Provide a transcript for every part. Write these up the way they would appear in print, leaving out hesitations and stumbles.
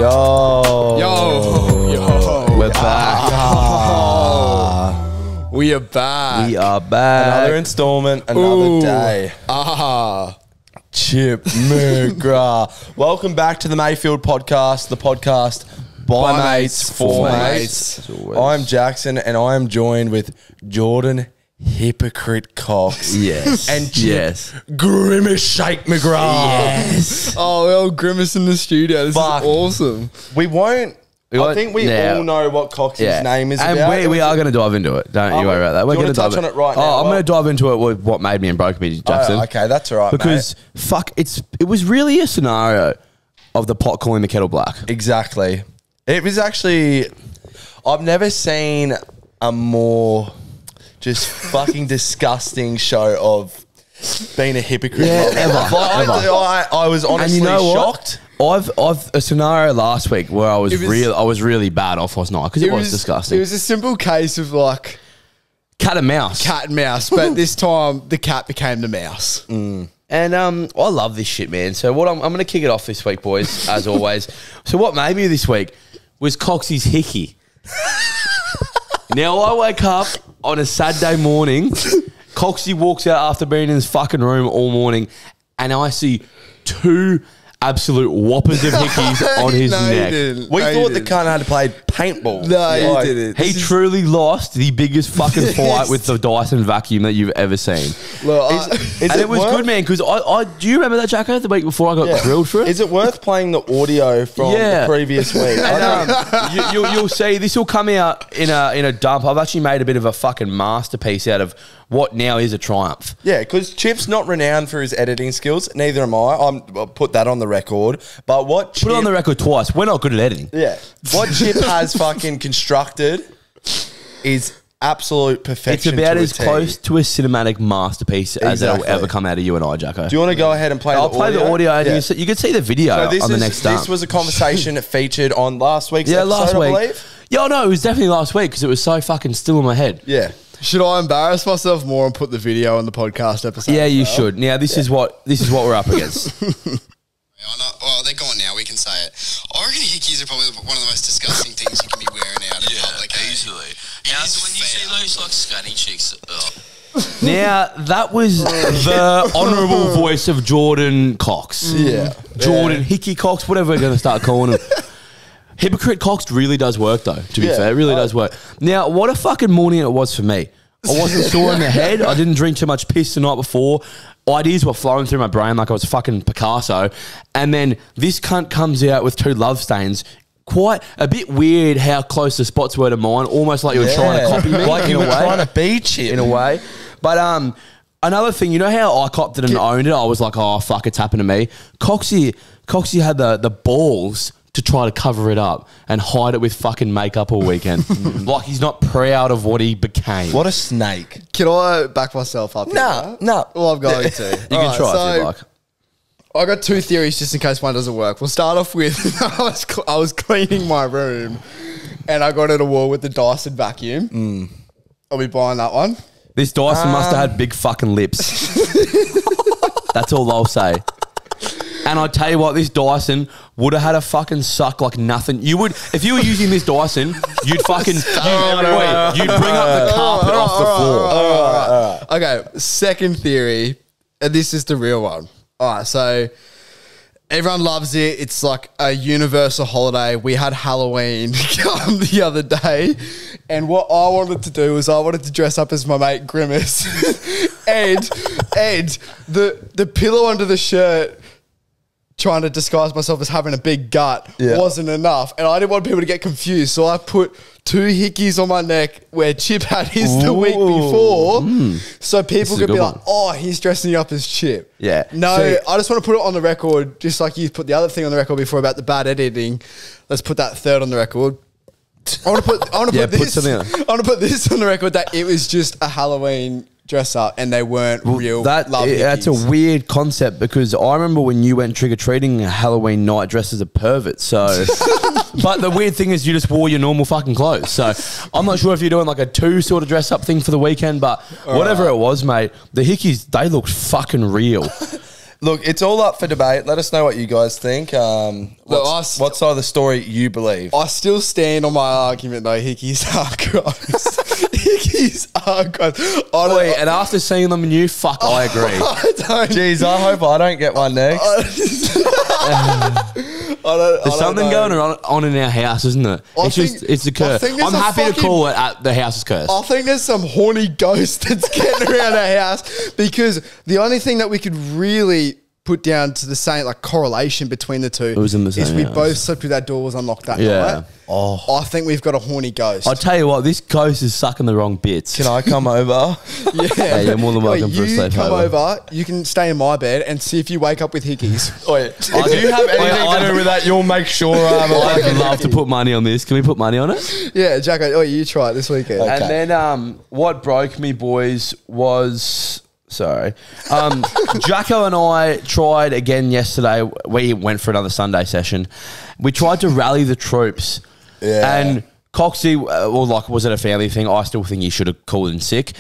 We're back. We are back. We are back. Another installment, another day. Chip McGrath. Welcome back to the Mayfield podcast, the podcast by mates, for mates. I'm Jackson, and I am joined with Jordan Hypocrite Cox. Yes. And Chip Grimace Shake McGrath. Yes. Oh, we're all Grimace in the studio. This is awesome. I think we all know what Coxy's name is and about. we are going to dive into it. Don't you worry about that. We're going to touch on it right now. I'm going to dive into it with what made me and broke me, Jackson. Oh, okay, that's all right, because, it was really a scenario of the pot calling the kettle black. Exactly. It was actually, I've never seen a more just fucking disgusting show of being a hypocrite. Ever. I was honestly shocked. I've a scenario last week where I was really bad off last night because it was disgusting. It was a simple case of like cat and mouse, but this time the cat became the mouse. And I love this shit, man. So what I'm going to kick it off this week, boys, as always. So what made me this week was Coxy's hickey. Now I wake up on a Saturday morning. Coxy walks out after being in his fucking room all morning, and I see two absolute whoppers of hickeys on his neck. We thought the cunt had played paintball. No, he didn't. He truly lost the biggest fucking fight with the Dyson vacuum that you've ever seen. And it was good, man, because do you remember that, Jacko, the week before I got grilled for it? Is it worth playing the audio from the previous week? And, you'll see, this will come out in a dump. I've actually made a bit of a fucking masterpiece out of what now is a triumph. Yeah, because Chip's not renowned for his editing skills. Neither am I. I'll put that on the record. But what Chip... Put it on the record twice. We're not good at editing. Yeah. What Chip has fucking constructed is absolute perfection. It's about as close to a cinematic masterpiece as it'll ever come out of you and I, Jacko. Do you want to go ahead and play the audio? I'll play the audio, and you can see the video on the next dump. This was a conversation that featured on last week's episode, last week. I believe. Yeah, no, it was definitely last week because it was so fucking still in my head. Yeah. Should I embarrass myself more and put the video on the podcast episode? Yeah, you should. Now this is what we're up against. Well, they're gone now. We can say it. I reckon hickeys are probably one of the most disgusting things you can be wearing out in public. Easily. Now, when you see those like scatty chicks, now that was the honourable voice of Jordan Cox. Jordan Hickey Cox, whatever we're going to start calling him. Hypocrite Cox really does work, though, to be fair. It really does work. Now, what a fucking morning it was for me. I wasn't sore in the head. I didn't drink too much piss the night before. Ideas were flowing through my brain like I was fucking Picasso. And then this cunt comes out with two love stains. Quite a bit weird how close the spots were to mine. Almost like you were trying to copy me. Like you were trying to beat you. In a way. But another thing, you know how I copped it and owned it? I was like, oh, fuck, it's happened to me. Coxy had the balls to try to cover it up and hide it with fucking makeup all weekend. Like he's not proud of what he became. What a snake. Can I back myself up? No. Well, I'm going to. You can try if you like. I got two theories just in case one doesn't work. We'll start off with I was cleaning my room and I got it a wall with the Dyson vacuum. Are we buying that one? This Dyson must have had big fucking lips. That's all I'll say. And I tell you what, this Dyson would have had a fucking suck like nothing. You would, if you were using this Dyson, you'd fucking, you'd bring up the carpet off the floor. Okay, second theory, and this is the real one. All right, so everyone loves it. It's like a universal holiday. We had Halloween come the other day, and what I wanted to do was I wanted to dress up as my mate Grimace, and the pillow under the shirt, trying to disguise myself as having a big gut wasn't enough, and I didn't want people to get confused, so I put two hickeys on my neck where Chip had his the week before, so people could be like, oh, he's dressing up as Chip. Yeah. No, I just want to put it on the record, just like you put the other thing on the record before about the bad editing. Let's put that third on the record. I want to put this on the record that it was just a Halloween dress up and they weren't real. That's a weird concept because I remember when you went trick-or-treating Halloween night dressed as a pervert. So, but the weird thing is you just wore your normal fucking clothes. So I'm not sure if you're doing like a two sort of dress up thing for the weekend, but whatever it was, mate, the hickeys, they looked fucking real. Look, it's all up for debate. Let us know what you guys think. What side of the story you believe? I still stand on my argument though. Hickeys are gross. Hickeys are gross. Wait, and after seeing them new, fuck, I agree. Jeez, I hope I don't get one next. There's something going on in our house, isn't it? It's a curse. I'm happy to call it at the house's curse. I think there's some horny ghost that's getting around our house because the only thing that we could really put down to the same like correlation between the two is we both slept with our doors unlocked that night. Oh, I think we've got a horny ghost. I'll tell you what, this ghost is sucking the wrong bits. Can I come over? Yeah, you're more than welcome for a sleep come over. You can stay in my bed and see if you wake up with hickeys. Wait, if you have anything to do with that, you'll make sure I'd love to put money on this. Can we put money on it? Yeah, Jacko. You try it this weekend. Okay. And then what broke me, boys, was... Sorry. Jacko and I tried again yesterday. We went for another Sunday session. We tried to rally the troops. Yeah. And Coxy, was it a family thing? I still think he should have called in sick.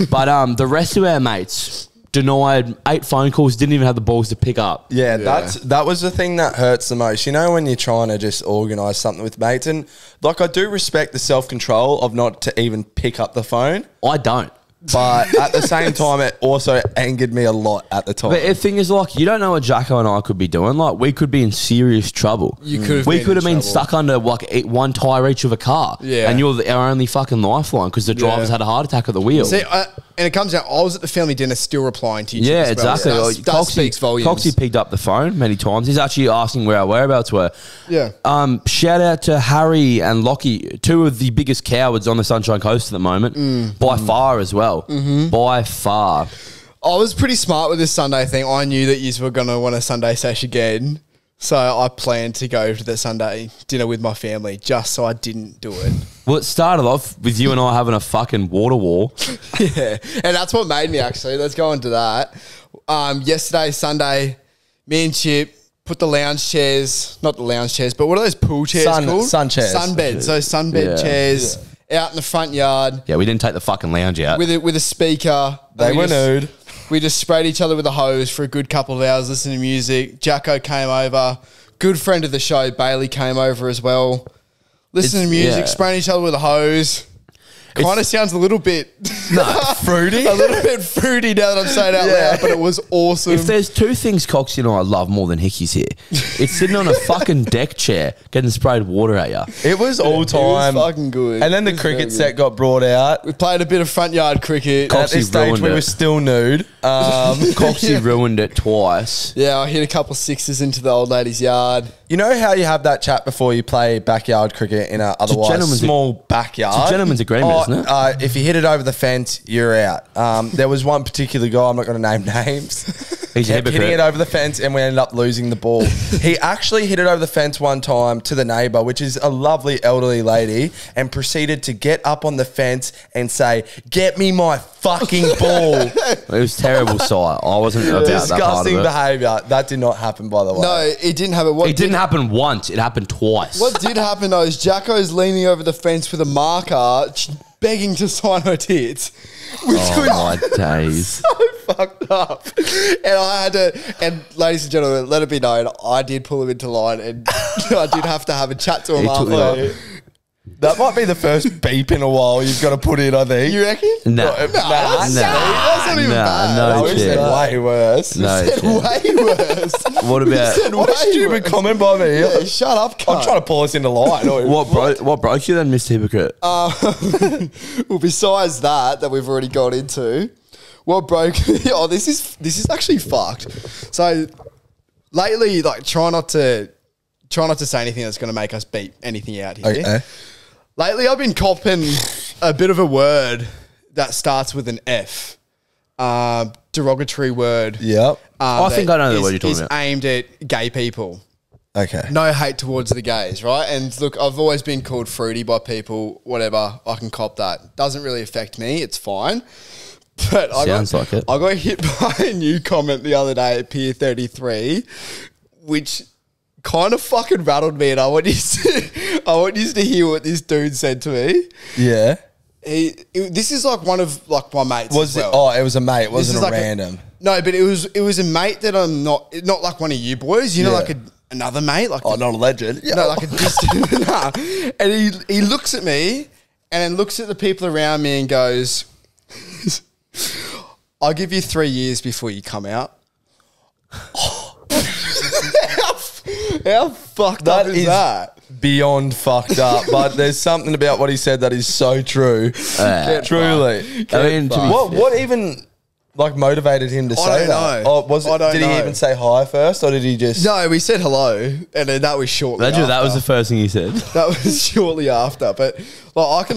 But the rest of our mates denied 8 phone calls, didn't even have the balls to pick up. Yeah, that was the thing that hurts the most. You know, when you're trying to just organise something with mates. And, like, I do respect the self-control of not to even pick up the phone. I don't. But at the same time, it also angered me a lot at the time. But the thing is, like, you don't know what Jacko and I could be doing. Like, we could be in serious trouble. We could have been stuck under, like, one tyre each of a car. Yeah. And you're our only fucking lifeline because the drivers had a heart attack at the wheel. See, and it comes out, I was at the family dinner still replying to you. Yeah, exactly. That speaks volumes. Coxy picked up the phone many times. He's actually asking where our whereabouts were. Yeah. Shout out to Harry and Lockie, 2 of the biggest cowards on the Sunshine Coast at the moment, by far as well. By far. I was pretty smart with this Sunday thing. I knew that you were going to want a Sunday sesh again. So I planned to go to the Sunday dinner with my family just so I didn't do it. Well, it started off with you and I having a fucking water war. Yeah. And that's what made me actually. Let's go into that. Yesterday, Sunday, me and Chip put the lounge chairs, not the lounge chairs, but what are those pool chairs called? Sun chairs. Sunbeds. So sunbed chairs out in the front yard. Yeah, we didn't take the fucking lounge out. With a speaker. They were nude. We just sprayed each other with a hose for a good couple of hours listening to music. Jacko came over. Good friend of the show, Bailey, came over as well. Listening to music, spraying each other with a hose. Kind of sounds a little bit fruity. A little bit fruity now that I'm saying it out loud, but it was awesome. If there's 2 things Coxy and I love more than Hickey's here, it's sitting on a fucking deck chair getting sprayed water at you. It was all time. It was fucking good. And then the cricket set got brought out. We played a bit of front yard cricket. At this stage, we were still nude. Coxy ruined it twice. Yeah, I hit a couple sixes into the old lady's yard. You know how you have that chat before you play backyard cricket in a otherwise small backyard? It's a gentleman's agreement, isn't it? If you hit it over the fence, you're out. There was one particular guy, I'm not going to name names. He's a hypocrite. Hitting it over the fence and we ended up losing the ball. He actually hit it over the fence one time to the neighbour, which is a lovely elderly lady, and proceeded to get up on the fence and say, "Get me my fucking ball." It was terrible sight. I wasn't about Disgusting that part of it. behaviour. That did not happen, by the way. No, it didn't happen. It didn't happen once. It happened twice. What did happen though is Jacko's leaning over the fence with a marker, begging to sign her tits. My days. So fucked up. And I had to, and ladies and gentlemen, let it be known, I did pull him into line and I did have to have a chat to him after. That might be the first beep in a while you've got to put in, I think. You reckon? No. That's not even bad. No, we said way worse. No, said way worse. What about... What a stupid comment by me. Yeah, shut up, cunt. I'm trying to pull us into line. What broke you then, Mr. Hypocrite? Well, besides that we've already got into, what broke me... Oh, this is actually fucked. So, lately, like, try not to say anything that's going to make us beat anything out here. Okay. Lately, I've been copping a bit of a word that starts with an F. Derogatory word. Yep. I think I know the word you're talking about. It's aimed at gay people. Okay. No hate towards the gays, right? And look, I've always been called fruity by people, whatever. I can cop that. Doesn't really affect me. It's fine. But I got hit by a new comment the other day at Pier 33, which kind of fucking rattled me, and I want you to hear what this dude said to me. Yeah. This is like one of like my mates. Was as it? well. Oh, it was a mate. It wasn't like random. No, but it was a mate that I'm not like one of you boys. You know, like another mate. Like not a legend. No, like a distant. Nah. And he looks at me and then looks at the people around me and goes, "I'll give you 3 years before you come out." How fucked up is that? Beyond fucked up, but there's something about what he said that is so true. Truly. I mean, what even like motivated him to say that? Know. Oh, did he even say hi first, or did he just? No, we said hello, and then that was shortly. That after. was the first thing he said. That was shortly after, but like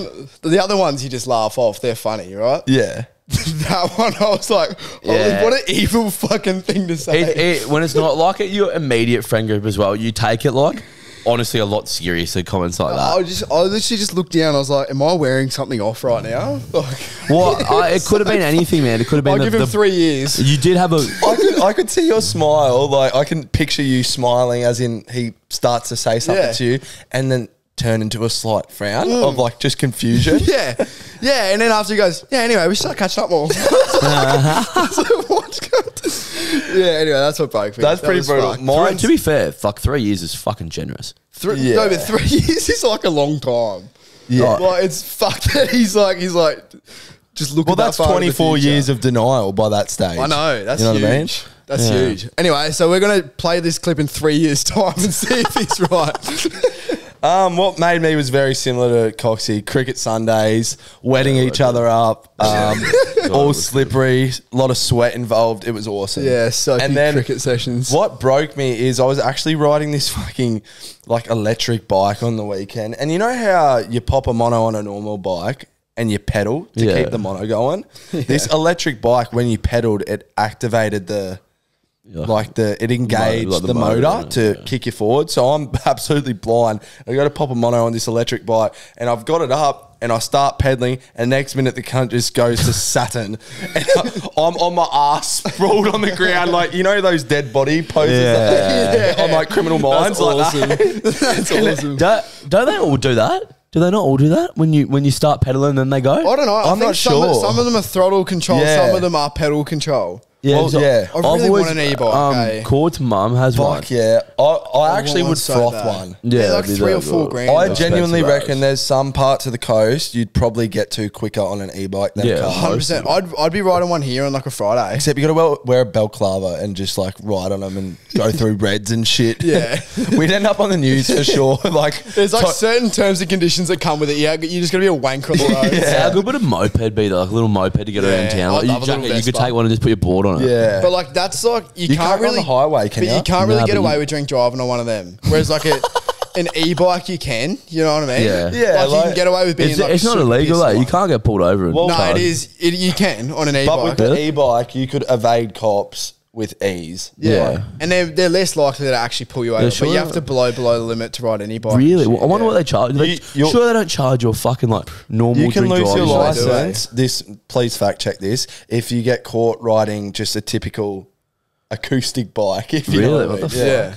the other ones you just laugh off. They're funny, right? Yeah. That one, I was like, what an evil fucking thing to say. When it's not like your immediate friend group as well, you take it like honestly a lot seriously. Comments like that. I literally just looked down. I was like, "Am I wearing something off right now?" Like, it could have been anything, man. It could have been. I'll give him 3 years. You did have a. I could see your smile. Like I can picture you smiling, as in he starts to say something to you, and then turn into a slight frown of like just confusion. Yeah. And then after he goes, "Yeah, anyway, we should start catching up more." Anyway, that's what broke me. That's pretty brutal. To be fair, 3 years is fucking generous. No, but 3 years is like a long time. Yeah. Like it's fucked that he's like just looking. Well, that's 24 years of denial by that stage. I know. That's you know huge. what I mean? That's huge. Anyway, so we're gonna play this clip in 3 years' time and see if he's right. What made me was very similar to Coxy. Cricket Sundays, wetting each other up, all slippery, a lot of sweat involved. It was awesome. Yeah, so cricket sessions. What broke me is I was actually riding this fucking like electric bike on the weekend, and you know how you pop a mono on a normal bike and you pedal to keep the mono going? This electric bike, when you pedaled, it activated it engaged the motor to kick you forward. So I'm absolutely blind. I got to pop a mono on this electric bike, and I've got it up, and I start pedaling, and next minute the cunt just goes to Saturn, and I'm on my ass sprawled on the ground, like you know those dead body poses on like Criminal Minds. That's like awesome. That's awesome. Don't they all do that? Do they not all do that when you start pedaling and they go? I don't know. I'm not sure. Some of them are throttle control. Yeah. Some of them are pedal control. Yeah, I really want an e-bike. Court's mum has one. Fuck yeah. I actually would so froth bad. one. Yeah, like that'd be 3 or that 4 good. grand. I genuinely expensive reckon there's some parts of the coast you'd probably get to quicker on an e-bike than a car. 100%. I'd be riding one here on like a Friday. Except you got to wear a balaclava and just like ride on them and go through reds and shit. Yeah. We'd end up on the news for sure. Like There's like certain terms and conditions that come with it. Yeah, you just got to be a wanker on the road. How good would a moped be though? Like a little moped to get around town. Like I'd love a little you could Vespa. take one and just put your board on it. yeah. But like that's like you can't really run the highway, can but you? you can't really Nah, get but away you- with drink driving on one of them. Whereas like an e-bike you can. You know what I mean? Yeah. Yeah, Like you can get away with being. It's not illegal, though. like you can't get pulled over. And No, charged. it is. You can on an But with e-bike. the e-bike, you could evade cops with ease. Yeah. And they're less likely to actually pull you over. sure. But you have to below the limit to ride any bike. Really? and shit, I wonder what yeah. they charge. you're- Sure, they don't charge your fucking like normal. You can drink lose your driving license. Please fact check this. If you get caught riding just a typical acoustic bike, if you know Really? what I What the mean. Yeah.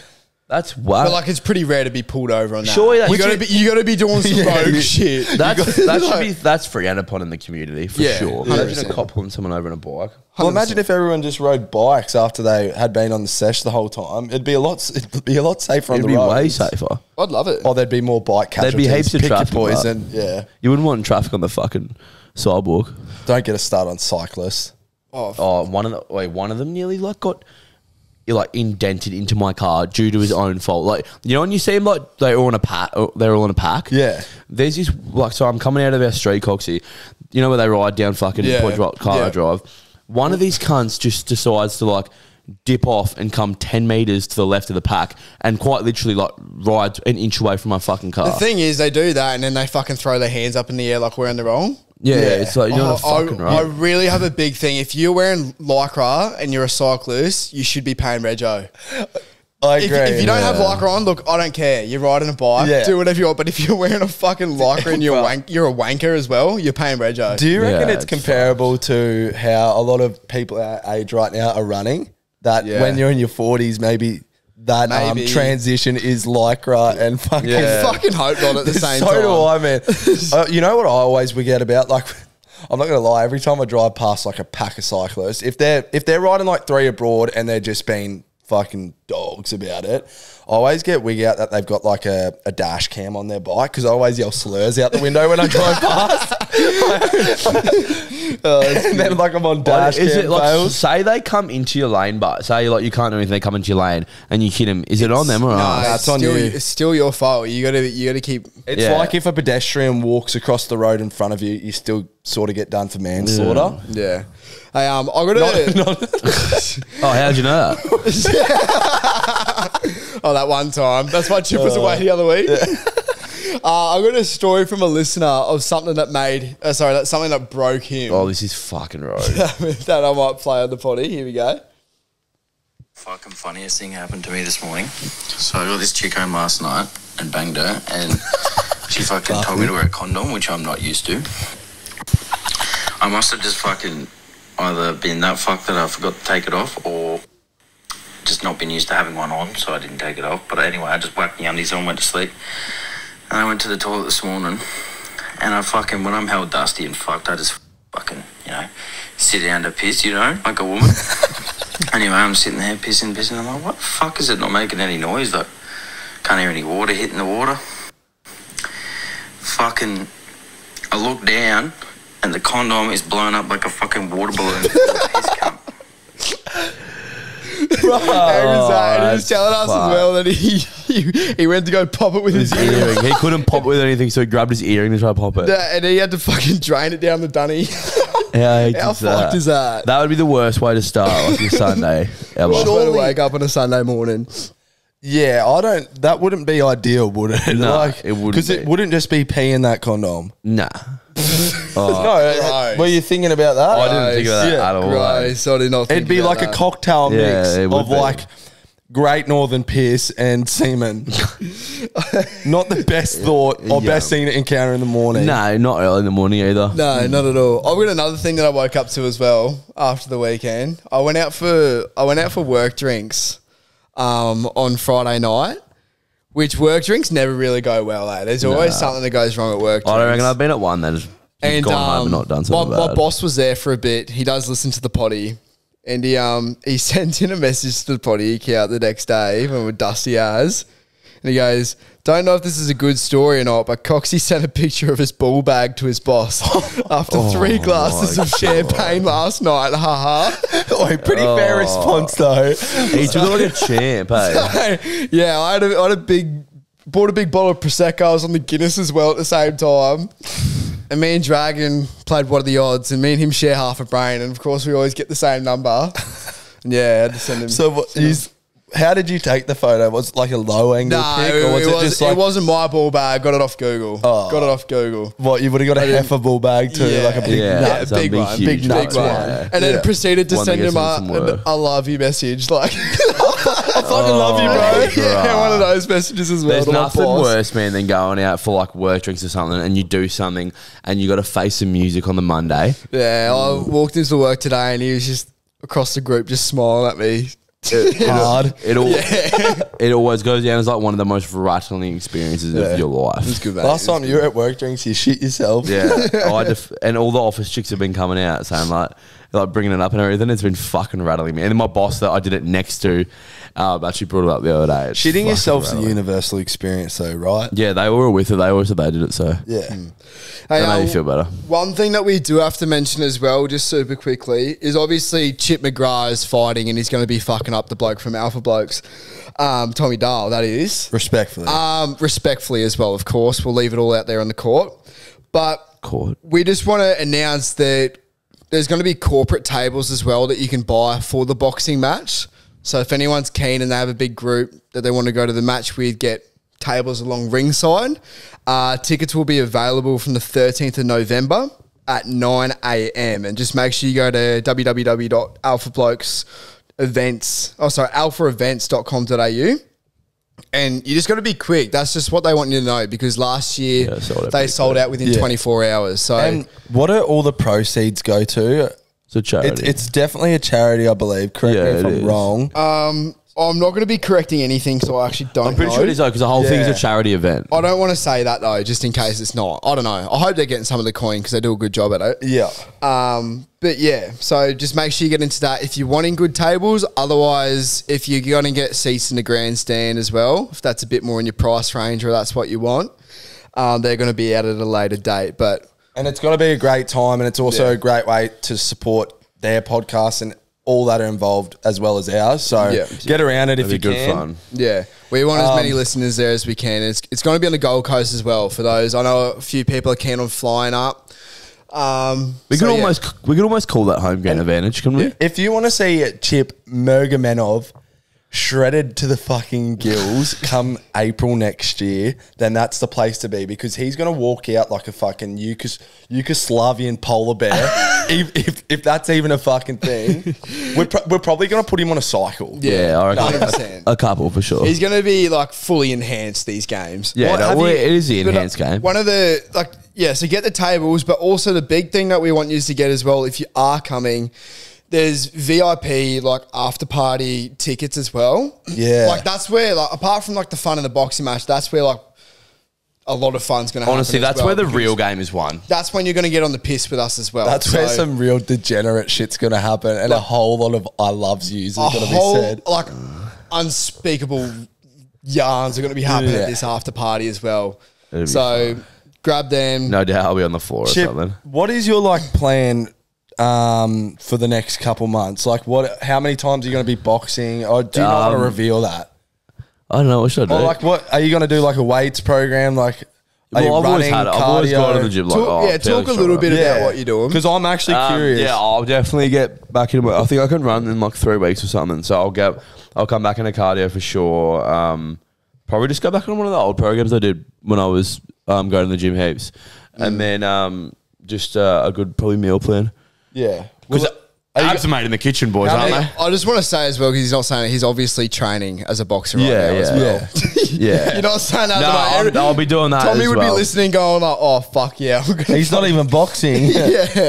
That's wow. But like it's pretty rare to be pulled over on that. Surely that you should- gotta be doing some rogue shit. That's frowned upon in the community for Yeah, sure. 100%. Imagine a cop pulling someone over on a bike. Well, imagine if everyone just rode bikes after they had been on the sesh the whole time. It'd be a lot safer on It'd the be road. way safer. I'd love it. Or there'd be more bike There'd casualties. be heaps of Pick your traffic, poison. Yeah. You wouldn't want traffic on the fucking sidewalk. Don't get a start on cyclists. Oh, one of them nearly like got indented into my car due to his own fault. Like, you know, when you see him like they're all in a pack. Yeah. There's this so I'm coming out of our street, Coxy. You know where they ride down fucking Car Drive. One of these cunts just decides to like dip off and come 10 meters to the left of the pack and quite literally like ride an inch away from my fucking car. The thing is, they do that and then they fucking throw their hands up in the air like we're in the wrong. Yeah, it's like you're not fucking I right. really have a big thing. If you're wearing Lycra and you're a cyclist, you should be paying rego. I agree. If you don't have Lycra on, look, I don't care. You're riding a bike, do whatever you want. But if you're wearing a fucking Lycra and you're a wanker as well, you're paying rego. Do you reckon Yeah, it's it's comparable to how a lot of people our age right now are running? That when you're in your 40s, maybe that Maybe. transition is lycra and fucking. I fucking hope not at the same time. So do I, man. You know what I always forget about? Like, I'm not gonna lie. Every time I drive past like a pack of cyclists, if they're riding like 3 abroad and they're just being fucking dogs about it, I always get wig out that they've got like a dash cam on their bike because I always yell slurs out the window when I drive past. And then like I'm on dash cam. Is it like, fails. say they come into your lane, but say like you can't do anything, they come into your lane and you hit them. Is it on them or No, us? it's it's on still, you. It's still your fault. You gotta keep. It's Yeah. like if a pedestrian walks across the road in front of you, you still sort of get done for manslaughter. Yeah. Hey, I gotta. Oh, how'd you know that? Oh, that one time. That's why Chip was away the other week. I got a story from a listener of something that something that broke him. Oh, this is fucking road. That I might play on the potty. Here we go. Fucking funniest thing happened to me this morning. So I got this chick home last night and banged her, and she fucking told me to wear a condom, which I'm not used to. I must have just fucking either been that fucked that I forgot to take it off, or just not been used to having one on, so I didn't take it off. But anyway, I just whacked the undies on, went to sleep. And I went to the toilet this morning, and I fucking, when I'm held dusty and fucked, I just fucking, sit down to piss, like a woman. Anyway, I'm sitting there pissing. I'm like, what the fuck is it not making any noise? Like, can't hear any water hitting the water. Fucking, I look down, and the condom is blown up like a fucking water balloon. Piss cunt. And he was telling us as well that he went to go pop it with his Earring. He couldn't pop with anything, so he grabbed his earring to try to pop it. And he had to fucking drain it down the dunny. Yeah, How fucked is that? That would be the worst way to start like your Sunday ever. Worst way to wake up on a Sunday morning. Yeah, that wouldn't be ideal, would it? No, like, it wouldn't because be. it wouldn't just be pee in that condom. Nah. No, were you thinking about that? I didn't think about that at all. Gross. I did not think It'd be about like that. a cocktail Yeah, mix it would of be. like Great Northern piss and semen. Not the best thought or Yeah. best scene to encounter in the morning. No, not early in the morning either. No, not at all. I've got another thing that I woke up to as well after the weekend. I went out for work drinks on Friday night, which work drinks never really go well, eh? There's always something that goes wrong at work drinks. I don't reckon I've been at one that has And gone home and not done something my bad. boss was there for a bit. He does listen to the potty. And he sent in a message to the potty account the next day when we're dusty as. And he goes, don't know if this is a good story or not, but Coxy sent a picture of his ball bag to his boss after 3 glasses of champagne last night. Ha Oh, pretty fair response though. He took it like a champ, hey? ha. Yeah, I bought a big bottle of Prosecco. I was on the Guinness as well at the same time. And me and Dragon played What Are the Odds, and me and him share half a brain, and of course we always get the same number. And yeah, I had to send him. So how did you take the photo? Was it like a low angle pic, or was it just like it wasn't my ball bag. Got it off Google. Oh. Got it off Google. what? You would have got a heifer ball bag too, Yeah. like a big Yeah. nut. It's a big big, one, huge big nut, nuts Big one. yeah. And then Yeah. proceeded to One send that him gets in some work. an I love you message. Like, I fucking love you, bro. yeah, one of those messages as well. There's to my nothing boss. worse, man, than going out for like work drinks or something and you do something and you got to face some music on the Monday. Yeah, I walked into work today and he was just across the group just smiling at me. Hard. It always goes down as like one of the most rattling experiences of your life. It's good, mate. Last time you were at work drinks, you shit yourself. Yeah, and all the office chicks have been coming out saying like bringing it up and everything. It's been fucking rattling me. And then my boss that I did it next to actually brought it up the other day. It's Shitting fucking yourself's a rattling. universal experience, though, right? Yeah, they were with it. They always said they did it. So Yeah. Hey, that made me feel better. One thing that we do have to mention as well, just super quickly, is obviously Chip McGrath is fighting and he's going to be fucking up the bloke from Alpha Blokes. Tommy Dahl, that is. Respectfully. Respectfully as well, of course. We'll leave it all out there on the court. But we just want to announce that there's going to be corporate tables as well that you can buy for the boxing match. So if anyone's keen and they have a big group that they want to go to the match with, get tables along ringside. Tickets will be available from the 13th of November at 9 a.m. And just make sure you go to alphaevents.com.au. And you just got to be quick. That's just what they want you to know, because last year they sold out within 24 hours. So, and what do all the proceeds go to? It's a charity. It's definitely a charity, I believe. Correct me if I'm wrong. I'm not going to be correcting anything, so I actually don't know. I'm pretty sure it is though, because the whole thing's a charity event. I don't want to say that though, just in case it's not. I don't know. I hope they're getting some of the coin because they do a good job at it. Yeah. But yeah, so just make sure you get into that if you're wanting good tables. Otherwise, if you're going to get seats in the grandstand as well, if that's a bit more in your price range or that's what you want, they're going to be out at a later date. And it's got to be a great time, and it's also a great way to support their podcast and all that are involved as well as ours. So get around it if you can. Good fun. Yeah. We want as many listeners there as we can. It's going to be on the Gold Coast as well for those. I know a few people are keen on flying up. We could almost call that home game advantage, couldn't we? If you want to see Chip Mergamenov shredded to the fucking gills come April next year, then that's the place to be, because he's going to walk out like a fucking Yugoslavian polar bear. if that's even a fucking thing. We're probably going to put him on a cycle. Yeah, I reckon 100%. A couple for sure. He's going to be like fully enhanced these games. Yeah, it is the enhanced game. One of the so get the tables, but also the big thing that we want you to get as well, if you are coming, there's VIP like after party tickets as well. Yeah, like that's where apart from like the fun of the boxing match, that's where like a lot of fun's going to happen. Honestly, that's where the real game is won. That's when you're going to get on the piss with us as well. That's where some real degenerate shit's going to happen, and a whole lot of I loves yous are going to be said. Like unspeakable yarns are going to be happening at this after party as well. So grab them. No doubt I'll be on the floor Chip, or something. What is your plan for the next couple months? Like how many times are you going to be boxing, or do you not want to reveal that? I don't know. What should I do? Like, what are you going to do? Like a weights program? Like, I've always gone to the gym. Talk a little bit about what you're doing, because I'm actually curious. Yeah, I'll definitely get back into it. I think I can run in like 3 weeks or something. So I'll come back into cardio for sure. Probably just go back on one of the old programs I did when I was going to the gym heaps, and then just a good probably meal plan. Yeah, because abs are made in the kitchen, boys, aren't they? I just want to say as well, because he's not saying it, he's obviously training as a boxer right now as well. Yeah. You're not saying that. I'll be doing that. Tommy as would be listening, going like, "Oh fuck yeah!" He's not even boxing.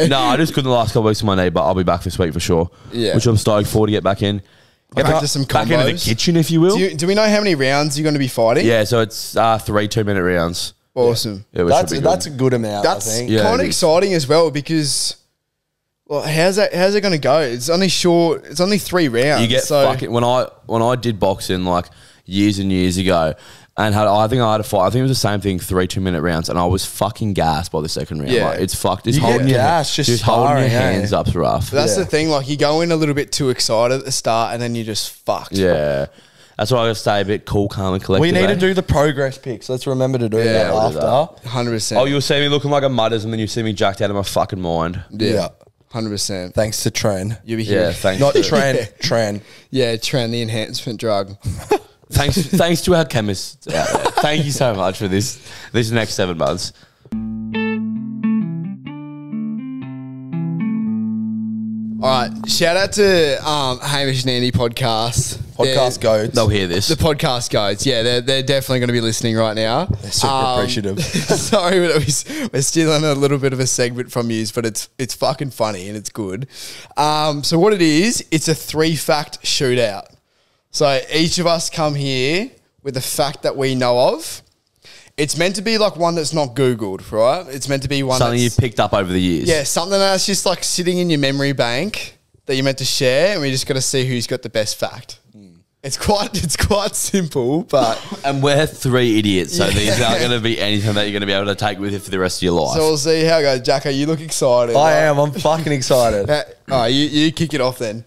No, I just couldn't the last couple of weeks of my knee, but I'll be back this week for sure. Yeah, which I'm stoked for to get back in. Get back to some combos. Back into the kitchen, if you will. Do we know how many rounds you're going to be fighting? Yeah, so it's 3 2-minute rounds. Awesome. Yeah, that's a good amount. That's I think. kind of exciting as well, because. Well, how's it going to go? It's only short. It's only 3 rounds. You get fucking when I did boxing like years and years ago, and I think I had a fight. I think it was the same thing, 3 2-minute rounds, and I was fucking gassed by the second round. Yeah, like, it's fucked. Just holding your hands up's rough. But that's the thing. Like you go in a little bit too excited at the start, and then you're just fucked. Yeah. That's why I gotta stay a bit cool, calm, and collected. We need to do the progress pics. Let's remember to do that after. 100%. Oh, you'll see me looking like a mudders, and then you see me jacked out of my fucking mind. Yeah. 100%. Thanks to Tren. You'll be here. Yeah, thanks. Not Tren. Tren. Yeah, Tren, the enhancement drug. Thanks to our chemists out there. Thank you so much for this next 7 months. All right, shout out to Hamish and Andy podcast. Podcast goats. They'll hear this. The podcast goats. Yeah, they're definitely going to be listening right now. They're super appreciative. Sorry, we're stealing a little bit of a segment from yous, but it's fucking funny and it's good. So what it is, it's a 3-fact shootout. So each of us come here with a fact that we know of. It's meant to be like one that's not Googled, right? It's meant to be one something you've picked up over the years. Yeah, something that's just like sitting in your memory bank that you're meant to share, and we just got to see who's got the best fact. It's quite simple, but and we're 3 idiots, so these aren't going to be anything that you're going to be able to take with you for the rest of your life. So we'll see how it goes. Jacko, you look excited. I am. I'm fucking excited. All right, you kick it off then.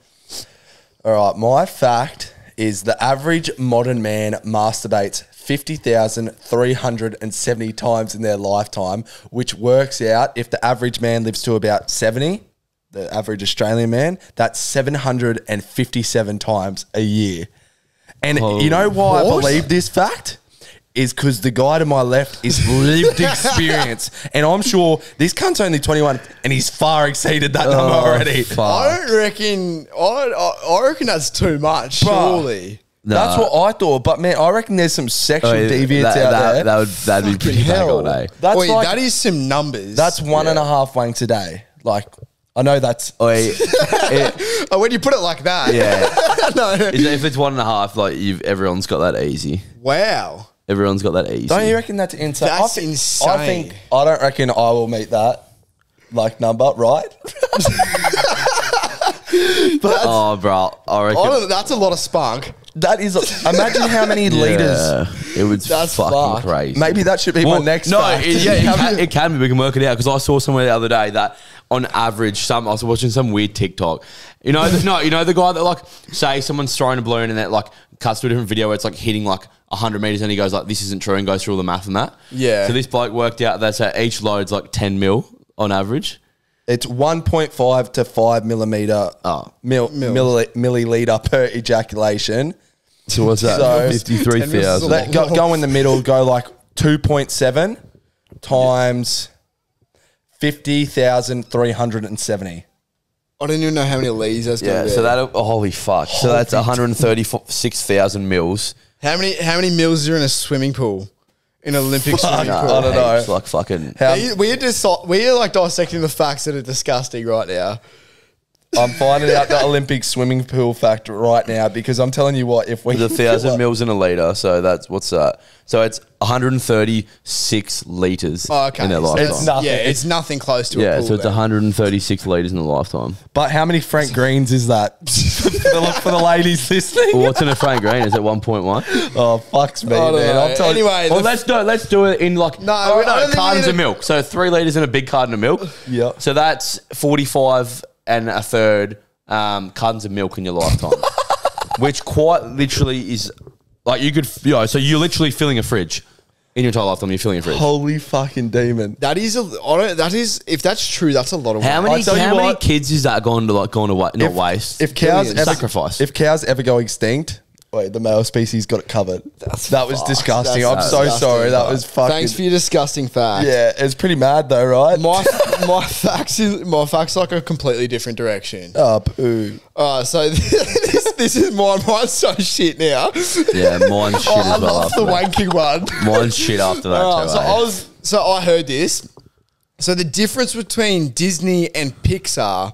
All right, my fact is the average modern man masturbates 50,370 times in their lifetime, which works out, if the average man lives to about 70, the average Australian man, that's 757 times a year. And you know why I believe this fact? Is because the guy to my left is lived experience. And I'm sure this cunt's only 21 and he's far exceeded that number already. Fuck. I reckon that's too much, surely. Nah. That's what I thought, but man, I reckon there's some sexual deviance out there. That'd be pretty bang all day. That is some numbers. That's 1.5 wanks a day. Like, I know that's. Oh, when you put it like that. Yeah. No. If it's 1.5, like everyone's got that easy. Wow. Everyone's got that easy. Don't you reckon that's insane? That's insane. I don't reckon I will meet that number, right? Oh, bro, I reckon That's a lot of spunk. That is. Imagine how many liters. it was That's fucking fucked. crazy. Maybe that should be my next. No, fact. it can be. We can work it out because I saw somewhere the other day that on average, I was watching some weird TikTok. You know, the guy that like say someone's throwing a balloon and that like cuts to a different video where it's like hitting like 100 meters and he goes like, "This isn't true," and goes through all the math and that. Yeah. So this bloke worked out that each load's like 10 mil on average. It's 1.5 to 5 millimeter milliliter per ejaculation. So what's that? So 53,000. Go in the middle. Go like 2.7 times 50,370. I don't even know how many liters that's going to be. So that holy fuck. So that's 136,000 mils. How many mils are in a swimming pool? In an Olympic swimming pool? I don't know. It's like fucking. We're like dissecting the facts that are disgusting right now. I'm finding out the Olympic swimming pool fact right now because I'm telling you what, if we There's 1,000 mils in a litre, so what's that? So it's 136 litres in their lifetime. It's nothing. Yeah, it's nothing close to a pool. So it's 136 litres in a lifetime. But how many Frank Greens is that for the ladies listening? Well, what's in a Frank Green? Is it 1.1? Oh, fucks me, I don't man. know. I'm telling Anyway, Well, let's do it in like cartons of milk. So 3 litres in a big carton of milk. Yeah. So that's 45 and a third cartons of milk in your lifetime, which quite literally is like so you're literally filling a fridge in your entire lifetime. You're filling a fridge. Holy fucking demon. That is if that's true, that's a lot of How work. many kids is that going to waste? If cows ever, sacrifice. If cows ever go extinct, wait, the male species got it covered. That was disgusting. I'm so disgusting. sorry. That was fucking. Thanks for your disgusting fact. Yeah, it's pretty mad though, right? My facts like a completely different direction. Oh, poo. So this is mine. Mine's so shit now. Yeah, mine's shit I as well. love the wanking one. Mine's shit after that too. So I heard this. So the difference between Disney and Pixar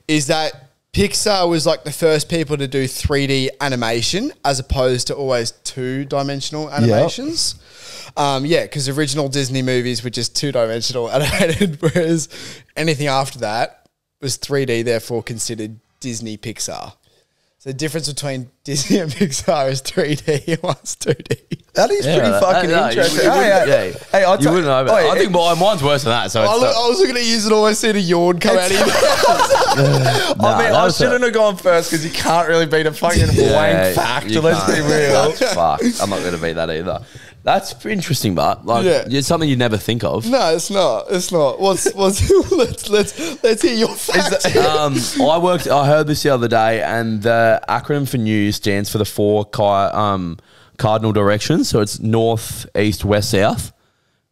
is that Pixar was like the first people to do 3D animation as opposed to always 2-dimensional animations. Because original Disney movies were just 2-dimensional animated, whereas anything after that was 3D, therefore considered Disney Pixar. So the difference between Disney and Pixar is 3D and one's 2D. That is pretty fucking interesting. Hey, you wouldn't know about I think mine's worse than that. So I was looking at you and always see a yawn come out of you. I shouldn't have gone first because you can't really beat a fucking wank fact. Let's be real. Fuck, I'm not going to beat that either. That's interesting, but it's something you never think of. No, it's not. It's not. What's let's hear your fact. I heard this the other day, and the acronym for news stands for the 4 cardinal directions. So it's north, east, west, south.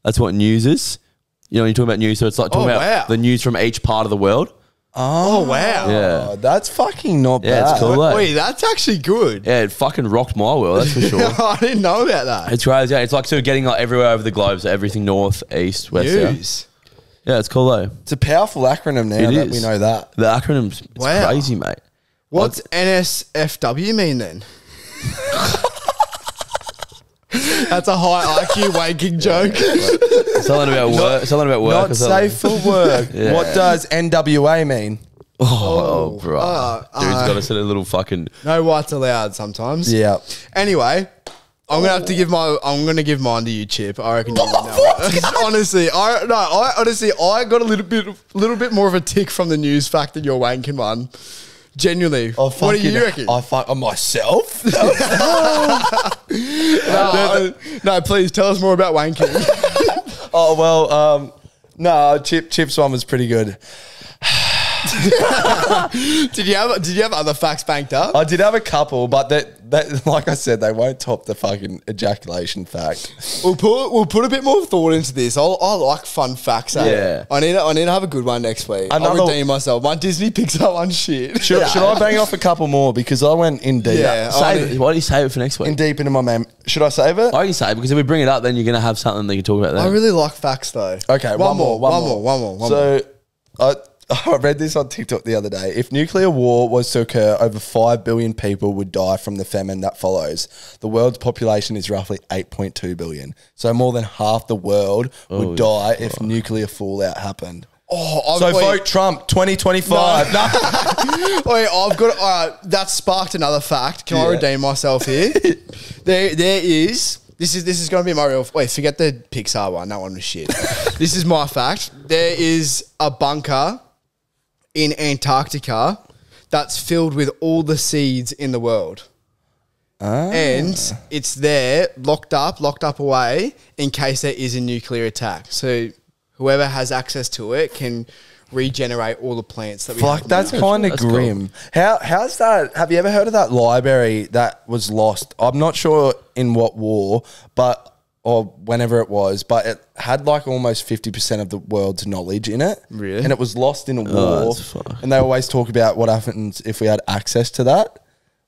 That's what news is. You know, when you're talking about news, so it's like talking about the news from each part of the world. Oh, wow. Yeah. That's fucking not bad. Yeah, it's cool. Wait, that's actually good. Yeah, it fucking rocked my world, that's for sure. I didn't know about that. It's crazy. Yeah. It's like sort of getting like everywhere over the globe, so everything north, east, west, south. Yeah, it's cool though. It's a powerful acronym now that we know that. The acronym's crazy, mate. What's NSFW mean then? That's a high IQ wanking joke. Something about work. Something about work. Not safe for work. Yeah. What does NWA mean? Oh, bro. Dude's got a sort of little fucking... No whites allowed sometimes. Yeah. Anyway, I'm gonna give mine to you, Chip. I reckon you know it. Honestly, I got a little bit more of a tick from the news fact than your wanking one. Genuinely. Oh, what do you reckon? I fuck myself? No, please tell us more about wanking. Oh, well, no, Chip's one was pretty good. Did you have other facts banked up? I did have a couple, but that like I said, they won't top the fucking ejaculation fact. We'll put a bit more thought into this. I like fun facts. Yeah. I need to have a good one next week. I'll redeem myself. My Disney Pixar one shit. Should I bang off a couple more because I went in deep? Yeah. Why do you save it for next week? In deep into my man. Should I save it? I can save it because if we bring it up, then you're going to have something that you can talk about there. I really like facts though. Okay, one more. One more. So I read this on TikTok the other day. If nuclear war was to occur, over 5 billion people would die from the famine that follows. The world's population is roughly 8.2 billion. So more than half the world would die if nuclear fallout happened. Vote Trump 2025. No. Wait, I've got that sparked another fact. Can I redeem myself here? There is. This is going to be my real... Wait, forget the Pixar one. That one was shit. This is my fact. There is a bunker in Antarctica that's filled with all the seeds in the world. And it's there, locked up away, in case there is a nuclear attack. So whoever has access to it can regenerate all the plants that we have. That's kind of grim. Cool. How's that? Have you ever heard of that library that was lost? I'm not sure in what war, or whenever it was, but it had like almost 50% of the world's knowledge in it. Really? And it was lost in a war. And they always talk about what happens if we had access to that,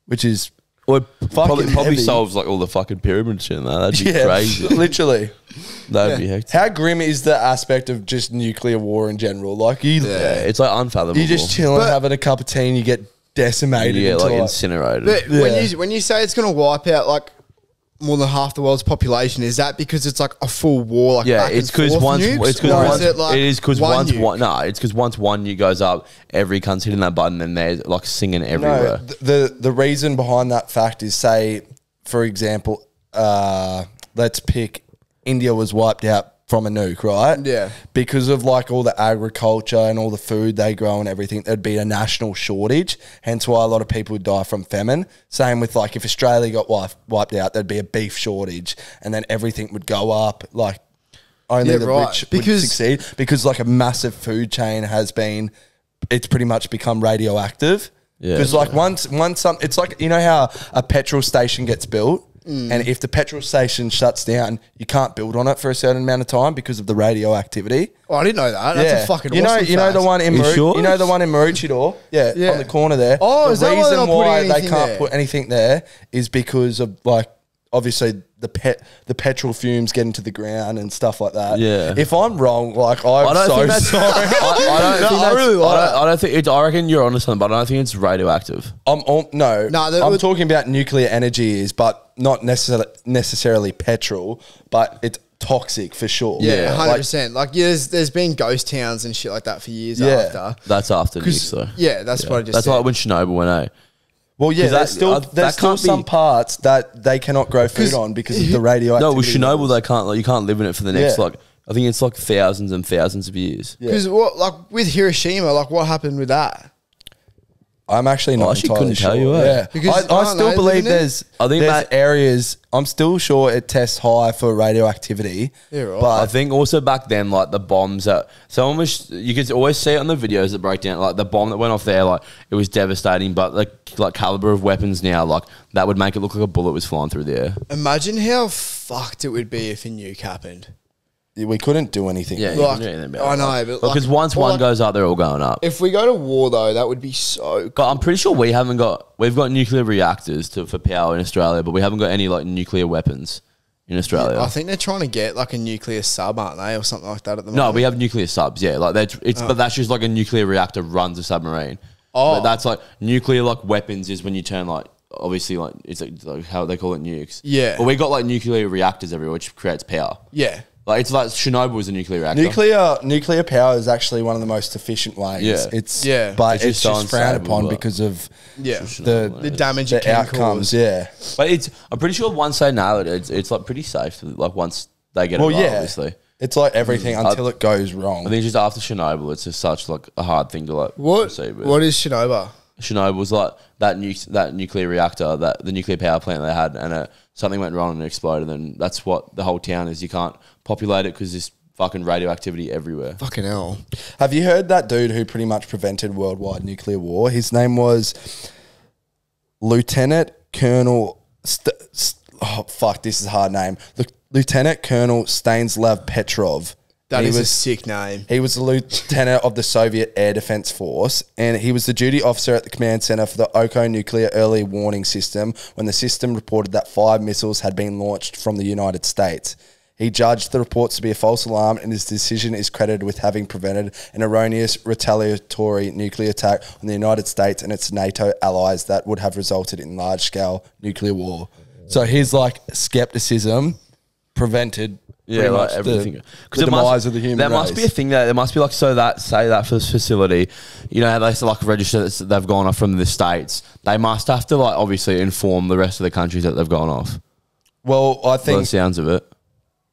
which is... Well, it probably solves like all the fucking pyramid shit and that. That'd be crazy. Literally. That'd be hectic. How grim is the aspect of just nuclear war in general? Like, it's like unfathomable. You're just chilling, having a cup of tea, and you get decimated. Yeah, like incinerated. But when you say it's going to wipe out like more than half the world's population, is that because it's like a full war? Like it's because once once one nuke goes up, every cunt's hitting that button, and they're like singing everywhere. No, the reason behind that fact is, say, for example, let's pick India was wiped out from a nuke, right? Yeah. Because of like all the agriculture and all the food they grow and everything, there'd be a national shortage. Hence why a lot of people would die from famine. Same with like if Australia got wiped out, there'd be a beef shortage, and then everything would go up. Like only the rich would succeed, because like a massive food chain it's pretty much become radioactive. Yeah. Because like once it's like, you know how a petrol station gets built? And if the petrol station shuts down, you can't build on it for a certain amount of time because of the radioactivity. Oh, I didn't know that. That's a fucking awesome you know the one in you know the one in Maroochydore? Yeah, on the corner there. Oh, the is that reason why they can't there? put anything there is because of like obviously the petrol fumes get into the ground and stuff like that. Yeah. If I'm wrong, like I'm so sorry. I don't think I reckon you're onto something, but I don't think it's radioactive. I'm talking about nuclear energy but not necessarily petrol, but it's toxic for sure. Yeah, 100%. Like there's been ghost towns and shit like that for years after. That's after nukes though. Yeah, that's what I just That's said. like when Chernobyl went, Well, yeah, there's still some parts that they cannot grow food on because of the radioactivity. No, with Chernobyl, they can't. Like, you can't live in it for the next I think it's like thousands and thousands of years. Because with Hiroshima, like what happened with that? I'm actually not entirely sure. Tell you. Yeah, because I still believe there's areas. I'm still sure it tests high for radioactivity. Yeah, right. But I think also back then, like the bombs that you could always see it on the videos that break down, like the bomb that went off there, like it was devastating. But like caliber of weapons now, like that would make it look like a bullet was flying through the air. Imagine how fucked it would be if a nuke happened. We couldn't do anything. Yeah, I know, but because once one goes up, they're all going up. If we go to war, though, that would be so cool. But I'm pretty sure we've got nuclear reactors for power in Australia, but we haven't got any like nuclear weapons in Australia. I think they're trying to get like a nuclear sub, aren't they, or something like that at the moment? No, we have nuclear subs. Yeah, like but that's just like a nuclear reactor runs a submarine. Oh, but that's like nuclear like weapons is when you turn like obviously like it's like how they call it nukes. Yeah, but we got like nuclear reactors everywhere, which creates power. Yeah. Like it's like Chernobyl was a nuclear reactor. Nuclear power is actually one of the most efficient ways. Yeah. But it's just frowned upon because of the damage the outcomes. Yeah, but I'm pretty sure once they nail it, it's like pretty safe. Like once they get it right, obviously. It's like everything until it goes wrong. I think just after Chernobyl, it's just such like a hard thing to like proceed with. What is Chernobyl? Chernobyl was like that nuclear reactor, the nuclear power plant they had, and something went wrong and it exploded. And that's what the whole town is. You can't populate it because there's fucking radioactivity everywhere. Fucking hell. Have you heard that dude who pretty much prevented worldwide nuclear war? His name was Lieutenant Colonel... this is a hard name. Lieutenant Colonel Stanislav Petrov. That is a sick name. He was the lieutenant of the Soviet Air Defense Force, and he was the duty officer at the command center for the Oko nuclear early warning system when the system reported that 5 missiles had been launched from the United States. He judged the reports to be a false alarm, and his decision is credited with having prevented an erroneous retaliatory nuclear attack on the United States and its NATO allies that would have resulted in large-scale nuclear war. So his like skepticism prevented pretty much everything. The demise of the human race. There must be a thing there must be like, so that, say that for this facility, you know, how they like register that they've gone off from the States. They must have to like obviously inform the rest of the countries that they've gone off. Well, I think... By the sounds of it.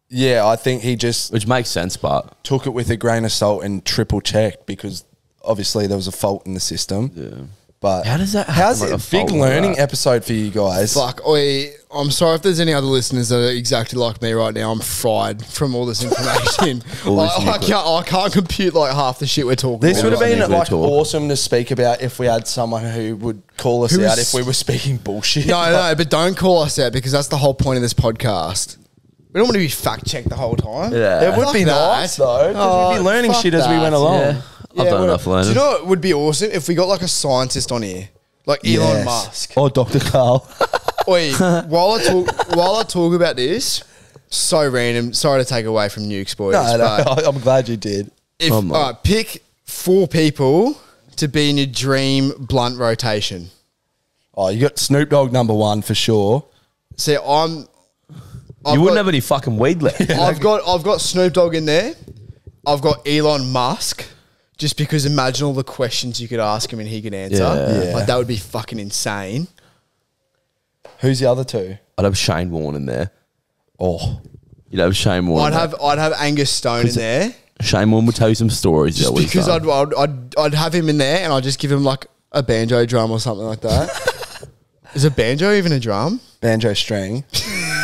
Yeah, I think he just... Which makes sense, but... Took it with a grain of salt and triple checked because obviously there was a fault in the system. Yeah. But how does that happen? How's it a big learning episode for you guys? Fuck, I'm sorry if there's any other listeners that are exactly like me right now. I'm fried from all this information. I can't compute like half the shit we're talking This about. would have been like awesome to speak about if we had someone who would call us out if we were speaking bullshit. No, but don't call us out because that's the whole point of this podcast. We don't want to be fact checked the whole time. Yeah. It would be nice though, because we'd be learning shit as we went along. Yeah. I've done enough learning. Do you know what would be awesome if we got like a scientist on here, like Elon Musk or Dr. Carl? While I talk about this, so random. Sorry to take away from Nukes, boys. No, I'm glad you did. Pick 4 people to be in your dream blunt rotation. Oh, you got Snoop Dogg number 1 for sure. See, you wouldn't have any fucking weed left. I've got Snoop Dogg in there. I've got Elon Musk. Just because imagine all the questions you could ask him and he could answer. Yeah. Like that would be fucking insane. Who's the other 2? I'd have Shane Warne in there. Oh, you'd have Shane Warne. I'd have Angus Stone in there. Shane Warne would tell you some stories. Just because I'd have him in there and I'd just give him like a banjo drum or something like that. Is a banjo even a drum? Banjo string.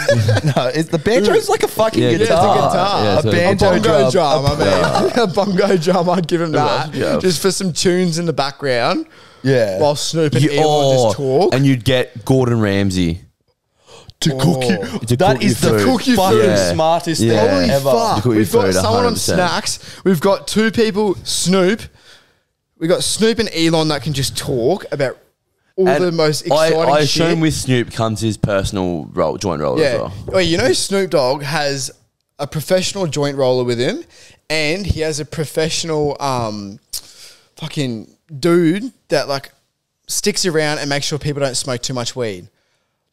No, the banjo's like a fucking guitar. It's a guitar. A banjo bongo drum. drum. A bongo drum. I'd give him that just for some tunes in the background. Yeah, while Snoop and Elon just talk. And you'd get Gordon Ramsay to cook you. That is the fucking smartest thing ever. Fuck. We've got someone on snacks. We've got 2 people. Snoop. We've got Snoop and Elon that can just talk about all the most exciting shit. I assume with Snoop comes his personal joint roller as well. Well, you know Snoop Dogg has a professional joint roller with him and he has a professional fucking dude that like sticks around and makes sure people don't smoke too much weed.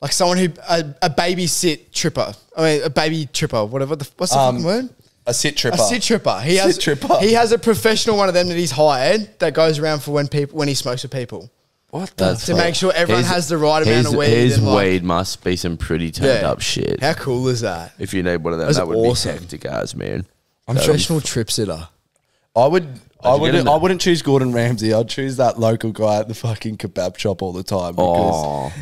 Like someone who, a babysit tripper. I mean, a baby tripper, whatever. What's the fucking word? A sit tripper. A sit tripper. He has a professional one of them that he's hired that goes around for when he smokes with people. What the to make sure everyone has the right amount of weed. His weed must be some pretty turned up shit. How cool is that? If you need one of them, that would be hectic as, man. I'm a professional trip sitter. I wouldn't choose Gordon Ramsay. I'd choose that local guy at the fucking kebab shop all the time because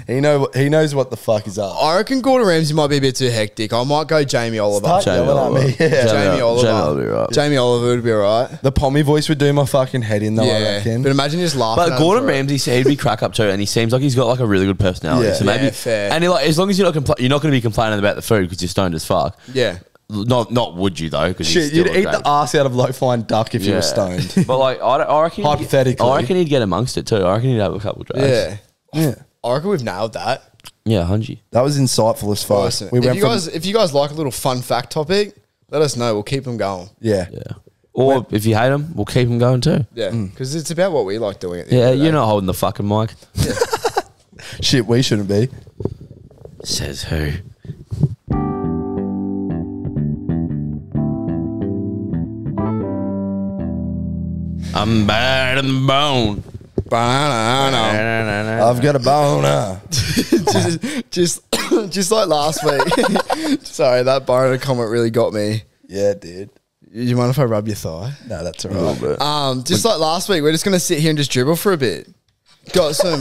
he knows what the fuck is up. I reckon Gordon Ramsay might be a bit too hectic. I might go Jamie Oliver. Jamie Oliver. Jamie Oliver would be right. Jamie Oliver would be alright. The Pommy voice would do my fucking head in though, I reckon. But imagine just laughing. But Gordon Ramsay, he'd be crack up too, and he seems like he's got like a really good personality. Yeah. So maybe fair. And as long as you're not going to be complaining about the food because you're stoned as fuck. Yeah. Not would you though? Because shit, you'd eat the ass out of low-flying duck if you were stoned. But like, I reckon hypothetically, I reckon he'd get amongst it too. I reckon he'd have a couple of drags. Yeah. I reckon we've nailed that. Yeah, 100. That was insightful as fuck. Awesome. If you guys like a little fun fact topic, let us know. We'll keep them going. Yeah. Or if you hate them, we'll keep them going too. Yeah, because it's about what we like doing. You're not holding the fucking mic. Yeah. Shit, we shouldn't be. Says who? I'm bad in the bone. I've got a boner. just like last week. Sorry, that boner comment really got me. Yeah, it did. You mind if I rub your thigh? No, that's all right. Just like last week, we're just going to sit here and just dribble for a bit. Got some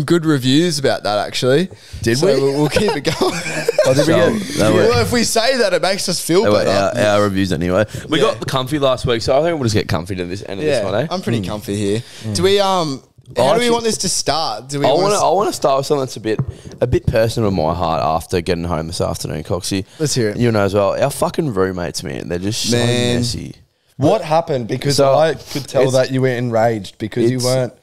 good reviews about that actually. Did we? We'll keep it going. Well, if we say that, it makes us feel better. Our reviews anyway. We got comfy last week, so I think we'll just get comfy to this end of this one. Eh? I'm pretty comfy here. Do we how do we want this to start? I want to start with something that's a bit personal in my heart after getting home this afternoon, Coxy. Let's hear it. You know as well. Our fucking roommates, man, they're just so messy. What happened? Because I could tell that you were enraged because you weren't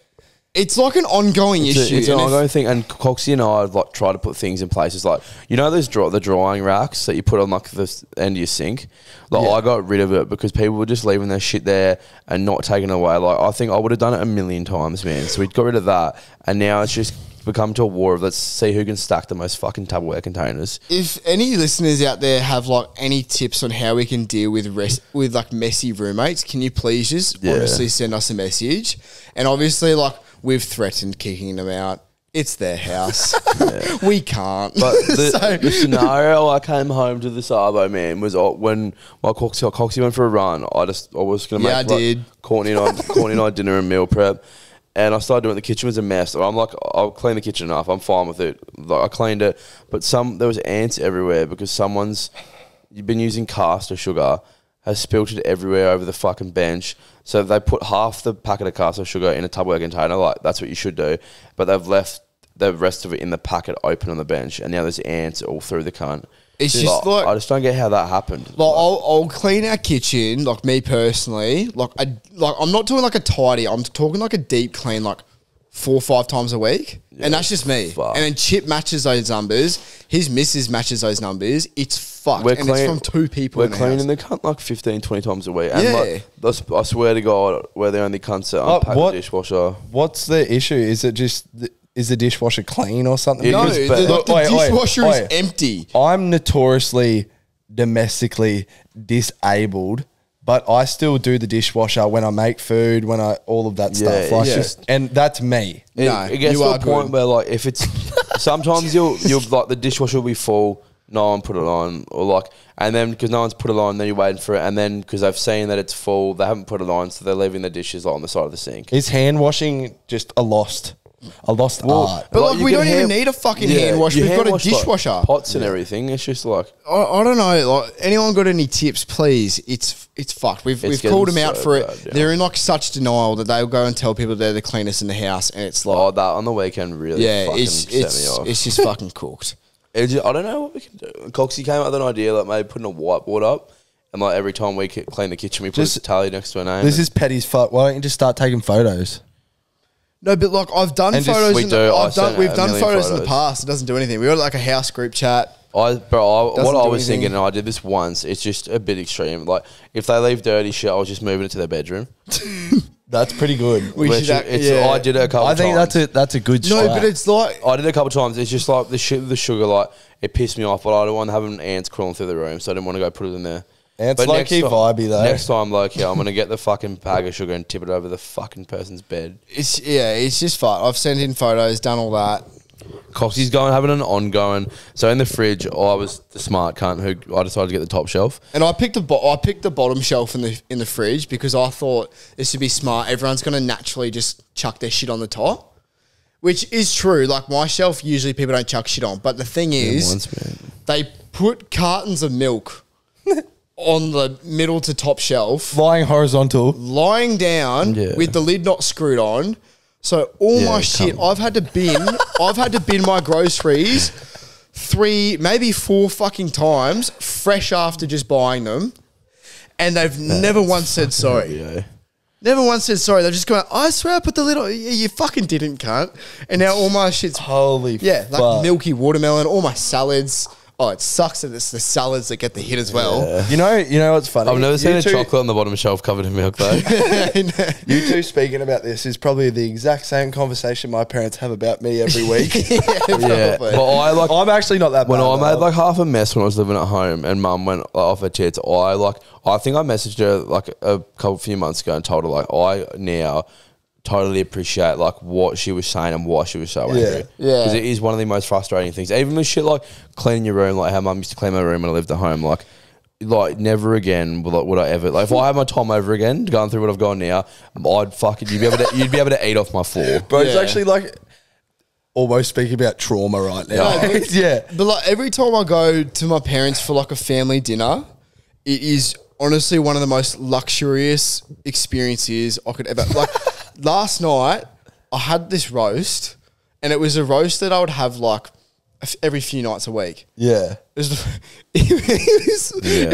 It's like an ongoing issue. It's an ongoing thing, and Coxy and I like try to put things in places like those the drying racks that you put on like the end of your sink. Like I got rid of it because people were just leaving their shit there and not taking it away. Like I think I would have done it 1,000,000 times, man. So we got rid of that, and now it's just become to a war of let's see who can stack the most fucking Tupperware containers. If any listeners out there have like any tips on how we can deal with like messy roommates, can you please just obviously send us a message? And obviously, like we've threatened kicking them out. It's their house. We can't. But the scenario I came home to the Sabo, man, was when my Coxy went for a run. I was going to make Courtney and I dinner and meal prep. And I started doing it. The kitchen was a mess. I'm like, I'll clean the kitchen enough. I'm fine with it. Like, I cleaned it. But there was ants everywhere because you've been using caster sugar, has spilled it everywhere over the fucking bench. So they put half the packet of caster sugar in a Tupperware container. Like, that's what you should do. But they've left the rest of it in the packet open on the bench. And now there's ants all through the cunt. It's just like I just don't get how that happened. Like I'll clean our kitchen, like me personally. Like I'm not doing like a tidy. I'm talking like a deep clean, like 4 or 5 times a week, and that's just me. And then Chip matches those numbers. His missus matches those numbers. It's fucked, and it's from 2 people. We're cleaning the cunt like 15, 20 times a week. And like, I swear to God, we're the only cunts that unpack the dishwasher. What's the issue? Is it just? Is the dishwasher clean or something? No, the dishwasher is empty. I'm notoriously domestically disabled, but I still do the dishwasher when I make food, all of that stuff. And that's me. It gets to a point where like if it's sometimes you'll like the dishwasher will be full, no one put it on, or like, and then because no one's put it on, then you're waiting for it, and then because they've seen that it's full, they haven't put it on, so they're leaving the dishes on the side of the sink. Is hand washing just a lost art? But like we don't even need a fucking hand wash. We've got a dishwasher, like, pots and everything. It's just like I don't know. Like anyone got any tips, please? It's fucked. We've called them out for it. They're in like such denial that they'll go and tell people they're the cleanest in the house, and it's like that on the weekend really fucking set me off. It's just fucking cooked. I don't know what we can do. Coxy came up with an idea like maybe putting a whiteboard up. And like every time we clean the kitchen, we put a tally next to a name. This is petty's fuck. Why don't you just start taking photos? No, but like I've done photos. We've done photos in the past. It doesn't do anything. We got like a house group chat. What I was thinking, and I did this once. It's just a bit extreme. Like if they leave dirty shit, I was just moving it to their bedroom. That's pretty good. I did it a couple times. I think that's a good strat. No, but it's like I did it a couple times. It's just like the sugar, like it pissed me off. But I don't want having ants crawling through the room, so I didn't want to go put it in there. Ants low-key vibey though. Next time, like, I'm going to get the fucking bag of sugar and tip it over the fucking person's bed. It's just fun. I've sent in photos, done all that. Coxy's having an ongoing. So in the fridge, I was the smart cunt who I decided to get the top shelf. And I picked the bottom shelf in the fridge because I thought this would be smart. Everyone's going to naturally just chuck their shit on the top, which is true. Like my shelf, usually people don't chuck shit on. But the thing is, they put cartons of milk on the middle to top shelf, lying horizontal, lying down with the lid not screwed on. So all my shit, I've had to bin my groceries 3, maybe 4 fucking times, fresh after just buying them, and they've never once said sorry. Never once said sorry. They've just gone, I swear I put the lid on. You fucking didn't, cunt. And now all my shit's like milky watermelon, all my salads. Oh, it sucks that it's the salads that get the hit as well. Yeah. You know what's funny? I've never seen a chocolate on the bottom shelf covered in milk though. You two speaking about this is probably the exact same conversation my parents have about me every week. But I'm actually not that bad. When I made like half a mess when I was living at home and mum went off her tits, I think I messaged her like a few months ago and told her like I now totally appreciate like what she was saying and why she was so angry. Because it is one of the most frustrating things. Even with shit like cleaning your room, like how mum used to clean my room when I lived at home, like never again would I ever, like if I had my time over again going through what I've gone now, I'd fucking you'd be able to eat off my floor. Bro, it's actually like almost speaking about trauma right now. But like every time I go to my parents for like a family dinner, it is honestly one of the most luxurious experiences I could ever like. Last night, I had this roast, and it was a roast that I would have like every few nights a week. Yeah. It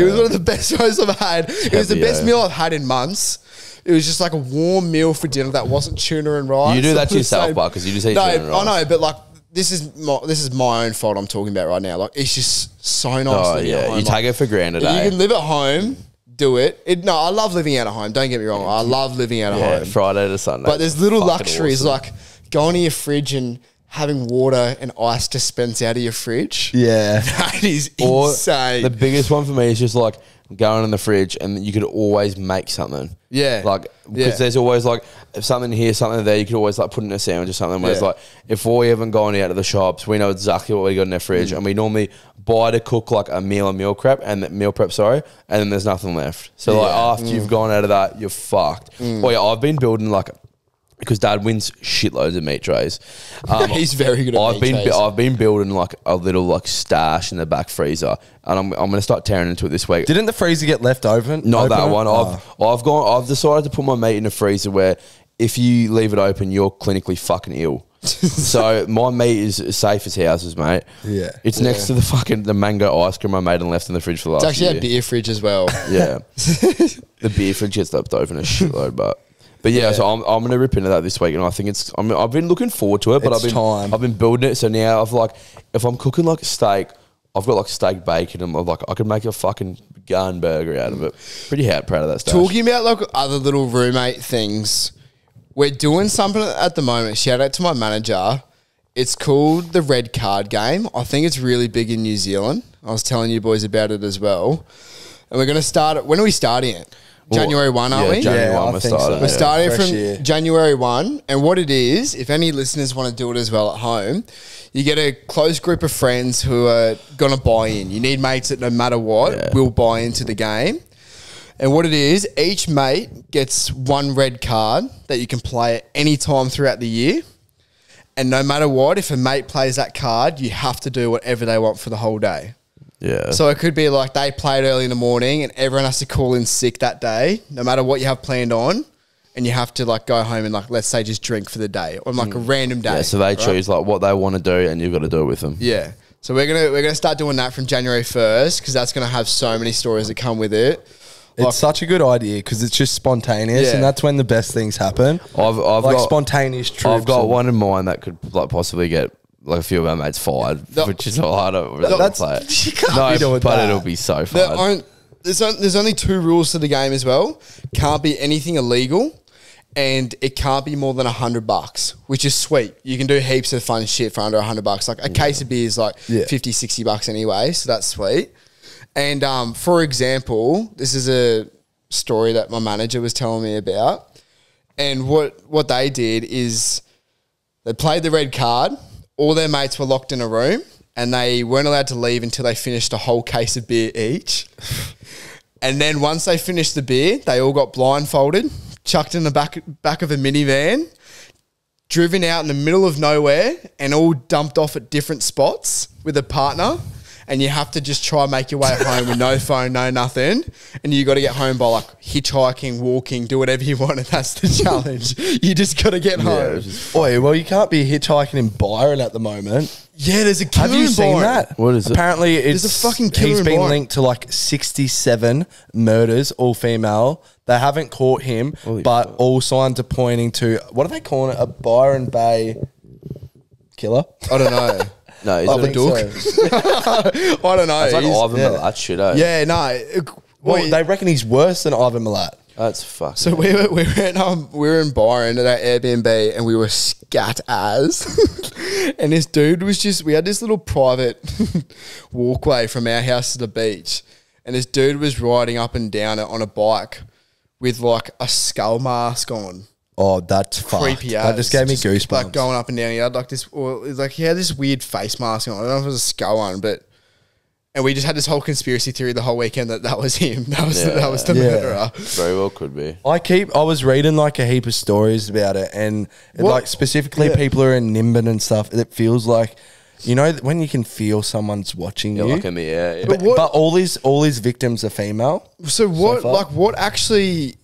was one of the best roasts I've had. It was the best meal I've had in months It was just like a warm meal for dinner that wasn't tuna and rice. You do that to The yourself, same- but because you just eat No, tuna and rice. I know, but like this is my own fault. I'm talking about right now. Like it's just so nice. Oh living at yeah, home. you Like, take it for granted. if Eh? you can live at home, do it. No, I love living out at home. Don't get me wrong. I love living out at Yeah, home. Friday to Sunday. But there's little Fucking luxuries awesome. like going to your fridge and having water and ice dispense out of your fridge. Yeah. That is Or insane. the biggest one for me is just like going in the fridge and you could always make something. Yeah. Like, because Yeah. there's always like if something here, something there, you could always like put in a sandwich or something. Whereas Yeah. like if we haven't gone out to the shops, we know exactly what we got in our fridge and we normally buy to cook like a meal prep, and then there's nothing left. So like after you've gone out of that, you're fucked. Oh yeah, I've been building like, because Dad wins shitloads of meat trays. He's very good at I've meat trays. I've been building like a little like stash in the back freezer, and I'm going to start tearing into it this week. Didn't the freezer get left open? Not that open? one. Oh. I've decided to put my meat in a freezer where if you leave it open, you're clinically fucking ill. So my meat is safe as houses, mate. Yeah. It's next to the mango ice cream I made and left in the fridge for the last It's actually year. a beer fridge as well. Yeah. The beer fridge gets left open a shitload, but yeah, so I'm going to rip into that this week, and I think I've been looking forward to it, but It's time. I've been building it. So now I've like, if I'm cooking like a steak, I've got like steak bacon, and I'm like, I could make a fucking gun burger out of it. Pretty proud of that stuff. Talking about like other little roommate things, we're doing something at the moment. Shout out to my manager. It's called the red card game. I think it's really big in New Zealand. I was telling you boys about it as well. And we're going to start it. When are we starting it? January 1, aren't we? January Yeah, 1 I we're think so. starting. We're yeah. starting Fresh from year. January 1. And what it is, if any listeners want to do it as well at home, you get a close group of friends who are going to buy in. You need mates that no matter what will buy into the game. And what it is, each mate gets one red card that you can play at any time throughout the year. And no matter what, if a mate plays that card, you have to do whatever they want for the whole day. Yeah. So it could be like they played early in the morning and everyone has to call in sick that day, no matter what you have planned on. And you have to like go home and like, let's say just drink for the day on like a random day. Yeah, so they right? choose like what they want to do, and you've got to do it with them. Yeah. So we're gonna start doing that from January 1st because that's gonna have so many stories that come with it. It's such a good idea because it's just spontaneous, Yeah. and that's when the best things happen. I've like got spontaneous trips. I've got and- one in mind that could like possibly get like a few of our mates fired, No. which is all I don't really That's- play it. you can't No, be doing but that. it'll be so There fun. aren't- There's only 2 rules to the game as well. Can't be anything illegal, and it can't be more than $100, which is sweet. You can do heaps of fun shit for under $100. Like a case of beer is like Yeah. 50, $60 anyway, so that's sweet. And for example, this is a story that my manager was telling me about. And what they did is they played the red card. All their mates were locked in a room, and they weren't allowed to leave until they finished a whole case of beer each. And then once they finished the beer, they all got blindfolded, chucked in the back of a minivan, driven out in the middle of nowhere, and all dumped off at different spots with a partner. And you have to just try and make your way home with no phone, no nothing. And you got to get home by like hitchhiking, walking, do whatever you want. And that's the challenge. You just got to get home. Oi, well, you can't be hitchhiking in Byron at the moment. Yeah, there's a killer Have you in seen Byron. that? What is it? Apparently, it's There's a fucking killer he's in been Byron. linked to like 67 murders, all female. They haven't caught him, but all signs are pointing to what are they calling it? A Byron Bay killer? I don't know. No, is I it think a so. I don't know. It's like He's- Ivan Milat shit, eh? yeah, no. Well, they reckon he's worse than Ivan Milat. That's fucking. So we were in Byron at our Airbnb and we were scat as, and this dude we had this little private walkway from our house to the beach, and this dude was riding up and down it on a bike with like a skull mask on. Oh, that's fucked. Creepy ass. That just gave me goosebumps. Like going up and down. He had like this, or like he had this weird face mask on. I don't know if it was a skull one, but. And we just had this whole conspiracy theory the whole weekend that was him. That was the murderer. Very well could be. I was reading like a heap of stories about it, and like specifically people who are in Nimbin and stuff. It feels like, you know, when you can feel someone's watching You're you. like in the air. Yeah. But all his victims are female. So what? far. Like what actually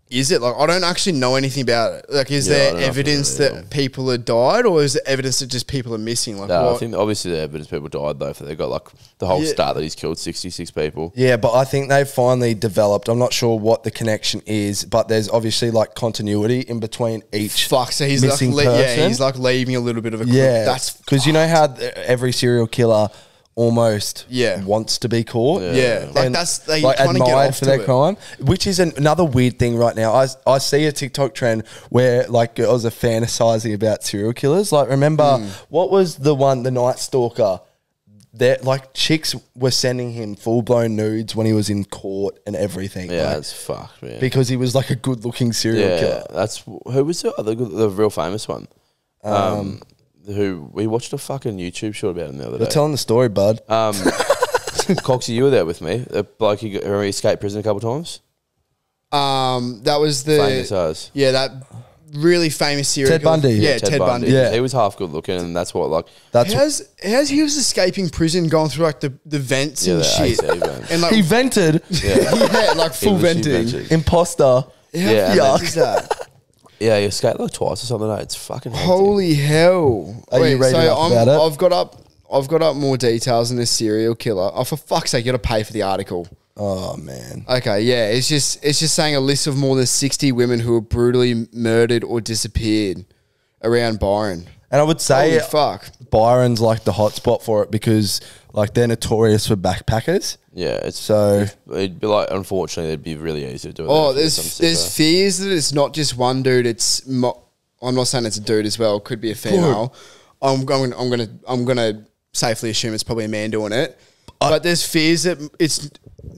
is it? Like, I don't actually know anything about it. Like, is there evidence that people have died, or is it evidence that just people are missing? Like, no, I think obviously the evidence people died though. For they got like the whole stat that he's killed 66 people. Yeah, but I think they've finally developed. I'm not sure what the connection is, but there's obviously like continuity in between each. Fuck, so he's missing like, person. he's like leaving a little bit of a clue. Yeah, That's because you know how every serial killer almost Yeah. wants to be caught. Yeah. Like, And, that's- they like kinda get admired off for to their it. crime, which is another weird thing right now. I see a TikTok trend where like girls are fantasizing about serial killers. Like, remember what was the one, the Night Stalker? That like chicks were sending him full blown nudes when he was in court and everything. Yeah, like, that's fucked, man. because he was like a good looking serial Yeah, killer. that's who was the real famous one. Who we watched a fucking YouTube short about him the other You're day. telling the story, bud. Coxy, you were there with me. The bloke he escaped prison a couple times. that was the Famous as. Yeah, that really famous serial Ted killer. Bundy. Yeah, Ted Bundy. Yeah. He was half good looking, and that's what like. That's How's he was escaping prison, going through like the vents and the shit, AC vents. and like he vented. yeah, like full He literally venting. vented. Imposter. How Yeah, and fucked then- is that? Yeah, he escaped like twice or something. It's fucking hectic. Holy hell! Are you reading up about it? I've got up more details on this serial killer. Oh, for fuck's sake, you got to pay for the article. Oh man. Okay, yeah, it's just saying a list of more than 60 women who were brutally murdered or disappeared around Byron. And I would say Holy fuck. Byron's like the hotspot for it because like they're notorious for backpackers. Yeah, it's So- it'd be like unfortunately it'd be really easy to do it. Oh, there if some there's sicko. fears that it's not just one dude. I'm not saying it's a dude as well. It could be a female. I'm gonna safely assume it's probably a man doing it. But there's fears that it's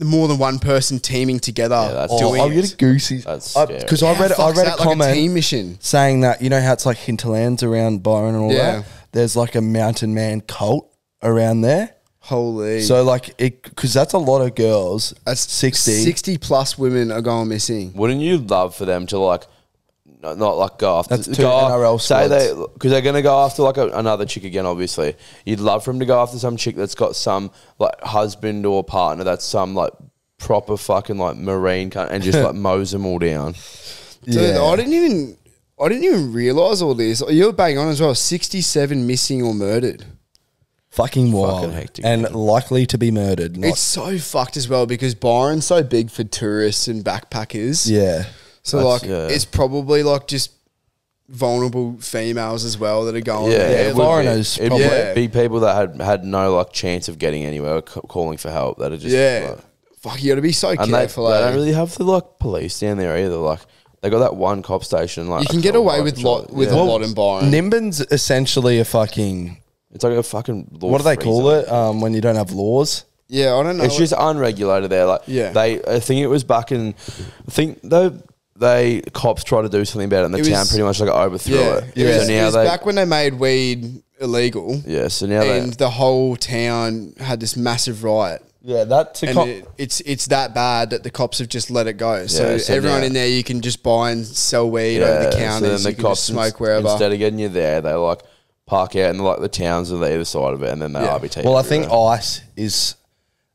more than one person teaming together that's- doing I'm it. getting goosey. That's scary. Because I read Fuck's a that, comment like a team mission. saying that, you know how it's like hinterlands around Byron and all Yeah. that? There's like a mountain man cult around there. Holy. So like it, because that's a lot of girls. That's 60 plus women are going missing. Wouldn't you love for them to like not like go after That's two NRL say they squads. because they're gonna go after like another chick again. Obviously, you'd love for them to go after some chick that's got some like husband or partner that's some like proper fucking like marine cunt and just like mows them all down. Dude, Yeah. I didn't even realize all this. You're bang on as well. 67 missing or murdered. Fucking wild. hectic, and man. likely to be murdered. Not, It's so fucked as well because Byron's so big for tourists and backpackers. yeah. So That's- like yeah. it's probably like just vulnerable females as well that are going Yeah, there. it would foreigners be, it'd probably. Yeah. be people that had no like chance of getting anywhere, or calling for help. That are just Yeah. like, Fuck, you got to be so and they careful. don't eh? really have the like police down there either. Like they got that one cop station. Like You can get away with a lot in Byron. Nimbin's essentially a fucking, It's like a fucking. what do they call it when you don't have laws? Yeah, I don't know. It's just unregulated there. Like Yeah. I think it was back in. I think they cops tried to do something about it, and the It town was- pretty much like overthrew it. It So now was they. back when they made weed illegal. Yeah. So now And they. the whole town had this massive riot. Yeah, that And it's that bad that the cops have just let it go. So, Yeah, so everyone now- in there, you can just buy and sell weed over the counters. You can just smoke wherever. Instead of getting you there, they like park out in like the towns on the either side of it, and then they Yeah. RBT. Well, I think everywhere. ICE is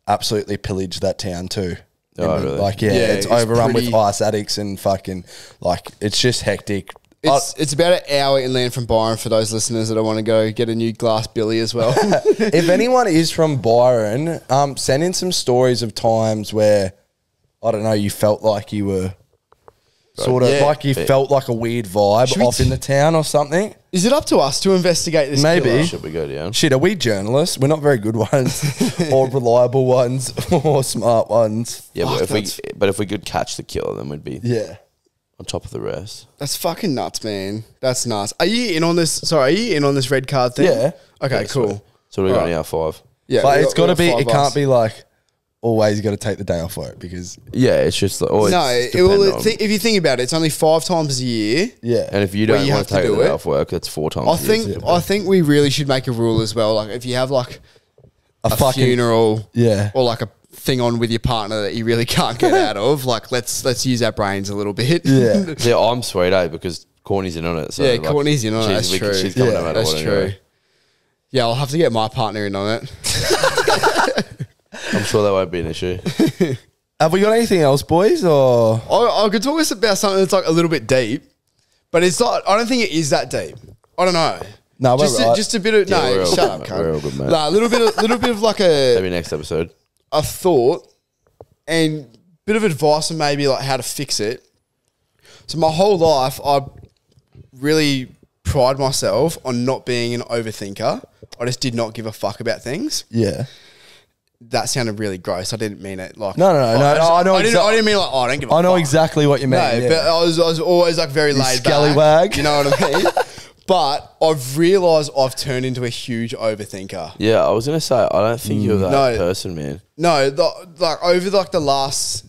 absolutely pillaged that town too. Oh, Nimbin. really? Like, Yeah, it's it's overrun pretty- with ICE addicts and fucking, like, it's just hectic. It's about an hour inland from Byron for those listeners that want to go get a new glass billy as well. If anyone is from Byron, send in some stories of times where, I don't know, you felt like you were sort of, Yeah. like you felt like a weird vibe Should we off in the town or something. Is it up to us to investigate this? Maybe. killer? should be good. Yeah. Shit, are we journalists? We're not very good ones, or reliable ones, or smart ones. Yeah, Fuck, but if we could catch the killer, then we'd be Yeah. on top of the rest. That's fucking nuts, man. That's nuts. Are you in on this? Sorry, are you in on this red card thing? Yeah. Okay, Yeah, cool. So we got Alright. now 5. Yeah, But we it's got got to be, five it can't us. be like, always got to take the day off work because, Yeah, it's just like always. No, if you think about it, it's only 5 times a year. yeah. and if you where don't you want have to to take do the day it. off work, that's 4 times. I think we really should make a rule as well. Like if you have like a fucking- funeral, Yeah. or like a thing on with your partner that you really can't get out of, like let's use our brains a little bit. Yeah. Yeah, I'm sweet, because Courtney's in on it. So Yeah, like, Courtney's in on it. That's true. She's coming Yeah, no matter That's what. true. Anyway. Yeah, I'll have to get my partner in on it. I'm sure that won't be an issue. Have we got anything else, boys? Or I could talk about something that's like a little bit deep, but it's not. I don't think it is that deep. I don't know. No, we're right. Just a bit of no. Shut up, We're all good, mate. Nah, a little bit of like a Maybe next episode. a thought and bit of advice on maybe like how to fix it. So my whole life, I really pride myself on not being an overthinker. I just did not give a fuck about things. yeah. That sounded really gross. I didn't mean it like No. I know. I didn't mean like I don't give a fuck. I know exactly what you mean. No, yeah. but I was always like very laid scallywag. back. You know what I mean? But I've realised I've turned into a huge overthinker. Yeah, I was gonna say I don't think you're that No. person, man. No, like over like the last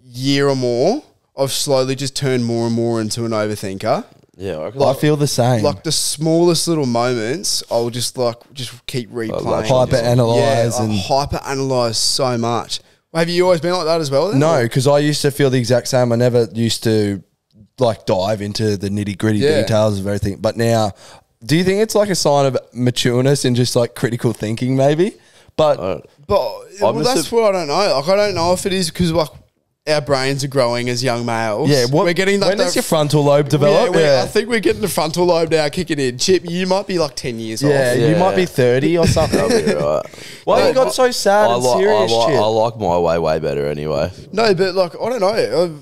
year or more, I've slowly just turned more and more into an overthinker. Yeah, I reckon I feel the same. Like the smallest little moments, I'll just keep replaying. like hyper-analyse and- hyper-analyse so much. Have you always been like that as well? Then? No, because I used to feel the exact same. I never used to like dive into the nitty gritty details of everything. But now, do you think it's like a sign of matureness and just like critical thinking, maybe? But That's what I don't know. Like I don't know if it is because like our brains are growing as young males. yeah, we're getting like when does your frontal lobe develop? I think we're getting the frontal lobe now kicking in. Chip, you might be like 10 years off. You might be 30 or something. right. Why you got so sad and serious, Chip? I like my way better anyway. No, but like I don't know.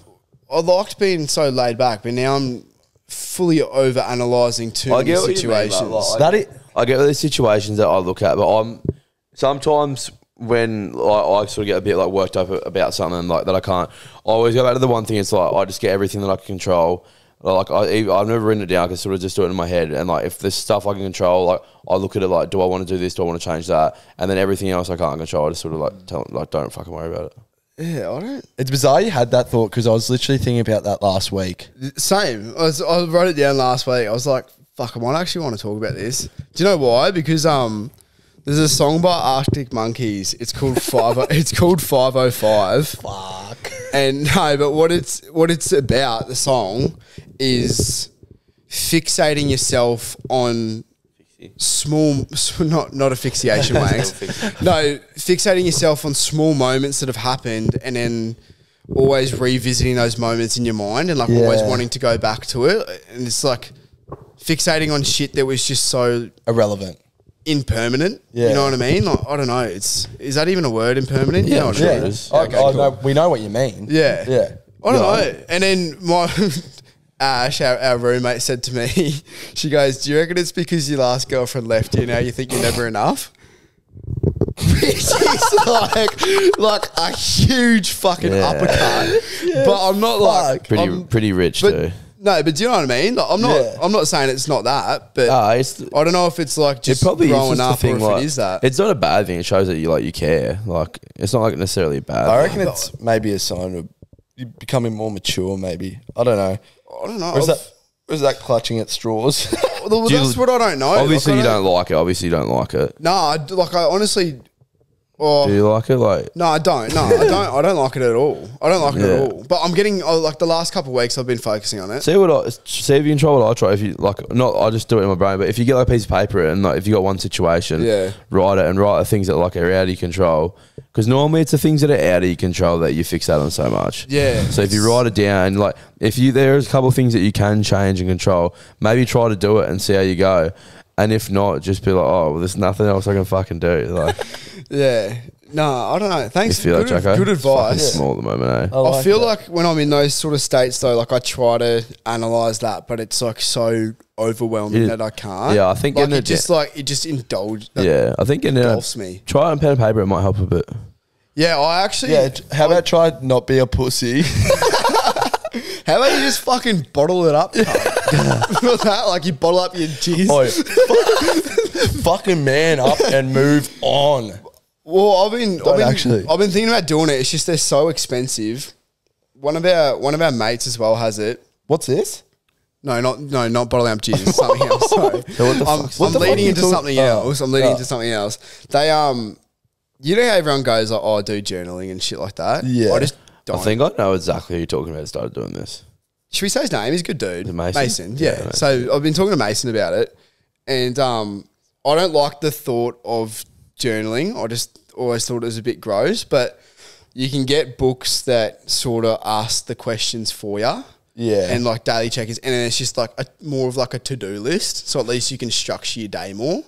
I liked being so laid back, but now I'm fully over analysing too many situations. I get the situations that I look at, but I'm sometimes when I sort of get a bit like worked up about something like that I can't. I always go back to the one thing. It's like I just get everything that I can control. Like I've never written it down. I can sort of just do it in my head. And like if there's stuff I can control, like I look at it like, do I want to do this? Do I want to change that? And then everything else I can't control, I just sort of like tell like don't fucking worry about it. Yeah, I don't. It's bizarre you had that thought because I was literally thinking about that last week. Same. I wrote it down last week. I was like, fuck, I might actually want to talk about this. Do you know why? Because there's a song by Arctic Monkeys. It's called 505. Fuck. And no, but what it's about, the song, is fixating yourself on not asphyxiation, wanks. No, fixating yourself on small moments that have happened and then always revisiting those moments in your mind and like always wanting to go back to it. And it's like fixating on shit that was just so Irrelevant. Impermanent. Yeah. You know what I mean? Like, I don't know. Is that even a word, impermanent? Yeah, You know what I mean? it is. No, we know what you mean. Yeah. Yeah. I don't know. And then my Ash, our roommate, said to me, she goes, do you reckon it's because your last girlfriend left you now you think you're never enough? Which is like a huge fucking uppercut. But I'm not like Pretty rich too. No, but do you know what I mean? Like, I'm not saying it's not that, but I don't know if it's like just growing up or if it is that. It's not a bad thing. It shows that you care. Like it's not like necessarily bad. I reckon it's maybe a sign of you becoming more mature. Maybe I don't know. Or is that clutching at straws? Well, that's what I don't know. Obviously, you don't like it. Obviously, you don't like it. No, I honestly. Oh, do you like it? Like no, I don't. No, I don't like it at all. I don't like it at all. But I'm getting like the last couple of weeks I've been focusing on it. See if you can try what I try. If you like, not I just do it in my brain. But if you get like a piece of paper and like if you got one situation, write it and write the things that like are out of your control. Because normally it's the things that are out of your control that you fixate on so much. Yeah. So if you write it down, like there's a couple of things that you can change and control, maybe try to do it and see how you go. And if not, just be like, oh, well, there's nothing else I can fucking do. Like, yeah. No, I don't know. Thanks. You feel good, like Jacko? Good advice. It's small at the moment, eh? I feel like when I'm in those sort of states, though, like I try to analyze that, but it's like so overwhelming that I can't. Yeah, I think like it just indulges. Yeah, I think engulfs me. Try it on pen and paper; it might help a bit. Yeah, I actually. Yeah, how about try not be a pussy? How about you just fucking bottle it up? That, like you bottle up your jizz. Fucking man up and move on. Well, I've been thinking about doing it. It's just they're so expensive. One of our mates as well has it. What's this? No, not bottling up jizz. Something else. Sorry. So what the fuck? I'm leading into something else. I'm leading into something else. They you know how everyone goes like, oh, I do journaling and shit like that. Yeah. I just don't. I think I know exactly who you're talking about. Started doing this. Should we say his name? He's a good dude. Mason? Yeah. Mason. So I've been talking to Mason about it, and I don't like the thought of journaling. I just always thought it was a bit gross. But you can get books that sort of ask the questions for you. Yeah. And like daily checkers. And then it's just like more of like a to-do list. So at least you can structure your day more.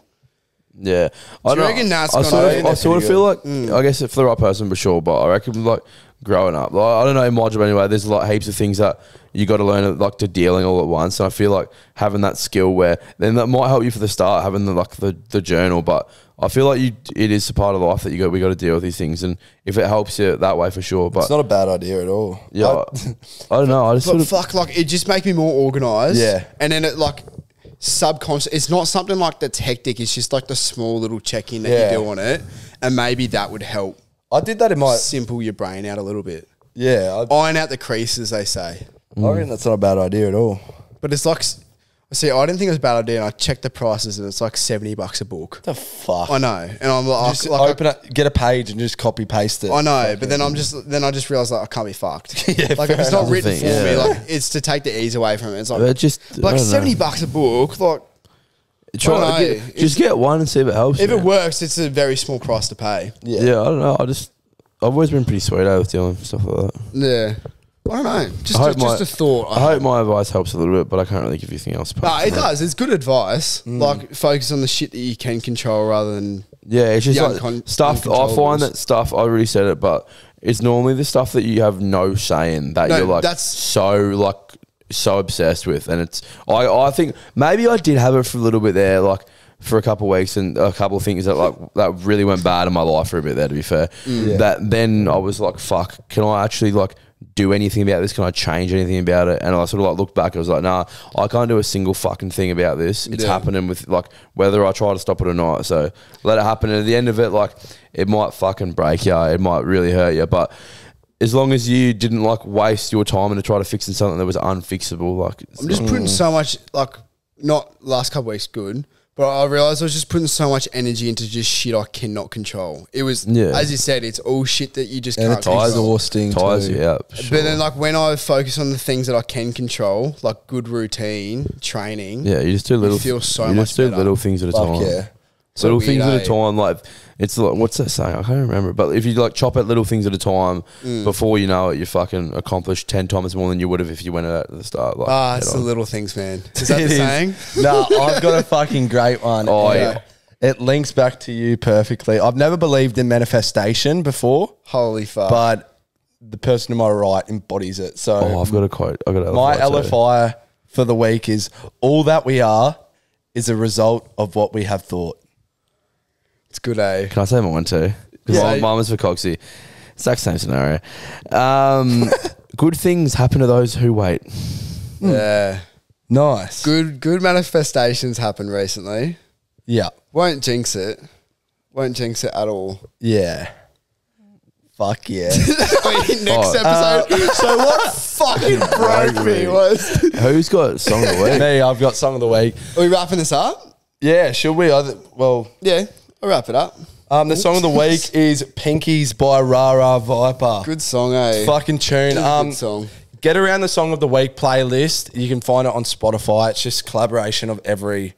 Yeah. Do you reckon that's I gonna sort of feel like, I guess for the right person for sure, but I reckon like growing up, like, I don't know in my job anyway, there's like heaps of things that you got to learn like to dealing all at once. And I feel like having that skill where then that might help you for the start, having the journal, but I feel like it is a part of life that we got to deal with these things, and if it helps you that way for sure. But it's not a bad idea at all. Yeah, I don't know. I just but fuck, like it just make me more organised. Yeah, and then it like subconscious. It's not something like that's hectic. It's just like the small little check in that you do on it, and maybe that would help. I did that in my simple your brain out a little bit. Yeah, iron out the creases, they say. I reckon that's not a bad idea at all. But it's like, see, I didn't think it was a bad idea, and I checked the prices, and it's like $70 a book. The fuck? I know, and I'm like, just open it, get a page, and just copy paste it. I know, but then I just realized like I can't be fucked. Like if it's not written for me, like it's to take the ease away from it. It's like like $70 a book, like. Just get one and see if it helps. If it works, it's a very small price to pay. Yeah, I don't know. I've always been pretty sweet with dealing with stuff like that. Yeah. I don't know. Just a thought. I hope my advice helps a little bit, but I can't really give you anything else. No, it does. It's good advice. Like, focus on the shit that you can control rather than... Yeah, it's just like stuff. I find that stuff, I already said it, but it's normally the stuff that you have no say in that you're like so obsessed with. And it's... I think maybe I did have it for a little bit there, like... for a couple of weeks, and a couple of things that really went bad in my life for a bit there, to be fair. That then I was like, fuck, can I actually like do anything about this? Can I change anything about it? And I sort of like looked back, I was like, nah, I can't do a single fucking thing about this. It's happening with like whether I try to stop it or not. So let it happen. And at the end of it, like it might fucking break you, it might really hurt you, but as long as you didn't like waste your time into try to fixing something that was unfixable, like I'm just putting so much, like, not last couple of weeks good, but I realised I was just putting so much energy into just shit I cannot control. It was, as you said, it's all shit that you just can't control. Exhausting. Tires you out. But then, like, when I focus on the things that I can control, like good routine, training, you just do little. You feel so you much just do better. little things at a time. Yeah. Little things at a time, like it's like, what's that saying? I can't remember. But if you like chop at little things at a time, before you know it, you fucking accomplished 10 times more than you would have if you went at the start. Like, it's the little things, man. Is that the saying? No, I've got a fucking great one. Oh yeah. It links back to you perfectly. I've never believed in manifestation before. Holy fuck! But the person to my right embodies it. So I've got a quote. My LFI for the week is: all that we are is a result of what we have thought. It's good, eh? Can I say my one too? Because mine was for Coxy. Exact same scenario. Good things happen to those who wait. Yeah. Nice. Good manifestations happened recently. Yeah. Won't jinx it. Won't jinx it at all. Yeah. Fuck yeah. Next episode. So what fucking broke me was... Who's got Song of the Week? Me, I've got Song of the Week. Are we wrapping this up? Yeah, should we? Yeah, I'll wrap it up. The Song of the Week is Pinkies by Rara Viper. Good song, eh? Fucking tune. Good song. Get around the Song of the Week playlist. You can find it on Spotify. It's just collaboration of every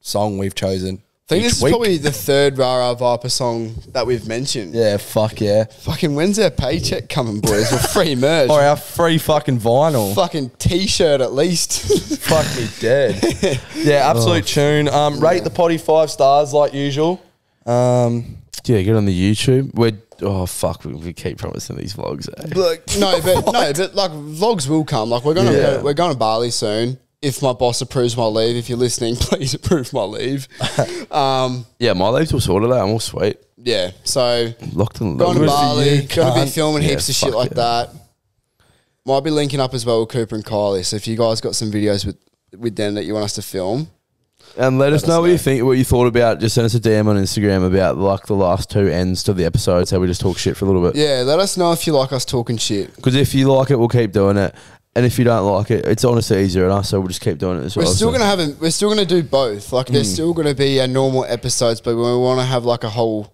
song we've chosen. I think this is probably the third Rara Viper song that we've mentioned. Yeah, fuck yeah. Fucking when's our paycheck coming, boys? With free merch. Or our free fucking vinyl. Fucking t-shirt at least. Fuck me dead. Yeah, absolute tune. Rate the potty 5 stars like usual. Yeah, get on the YouTube. We keep promising these vlogs. Eh? But like vlogs will come. Like we're going to Bali soon. If my boss approves my leave, if you're listening, please approve my leave. Yeah, my leave's all sorted out. I'm all sweet. Yeah, so locked and going to loaded. Bali, going to be filming heaps of shit like that. Might be linking up as well with Cooper and Kylie. So if you guys got some videos with them that you want us to film, and let us know what you think, what you thought about. Just send us a DM on Instagram about like the last 2 ends to the episodes, how we just talk shit for a little bit. Yeah, let us know if you like us talking shit. Because if you like it, we'll keep doing it. And if you don't like it, it's honestly easier on us, so we'll just keep doing it as well. We're still gonna do both. Like there's still gonna be our normal episodes, but we want to have like a whole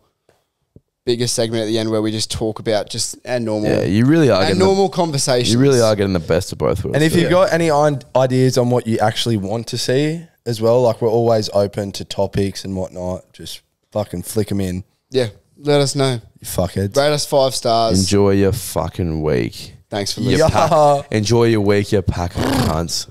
bigger segment at the end where we just talk about just our normal. Yeah, you really are. Our normal conversations. You really are getting the best of both worlds. And if you've got any ideas on what you actually want to see as well, like we're always open to topics and whatnot. Just fucking flick them in. Yeah. Let us know. You fuckheads. Rate us 5 stars. Enjoy your fucking week. Thanks for You listening. Enjoy your week, you pack of cunts.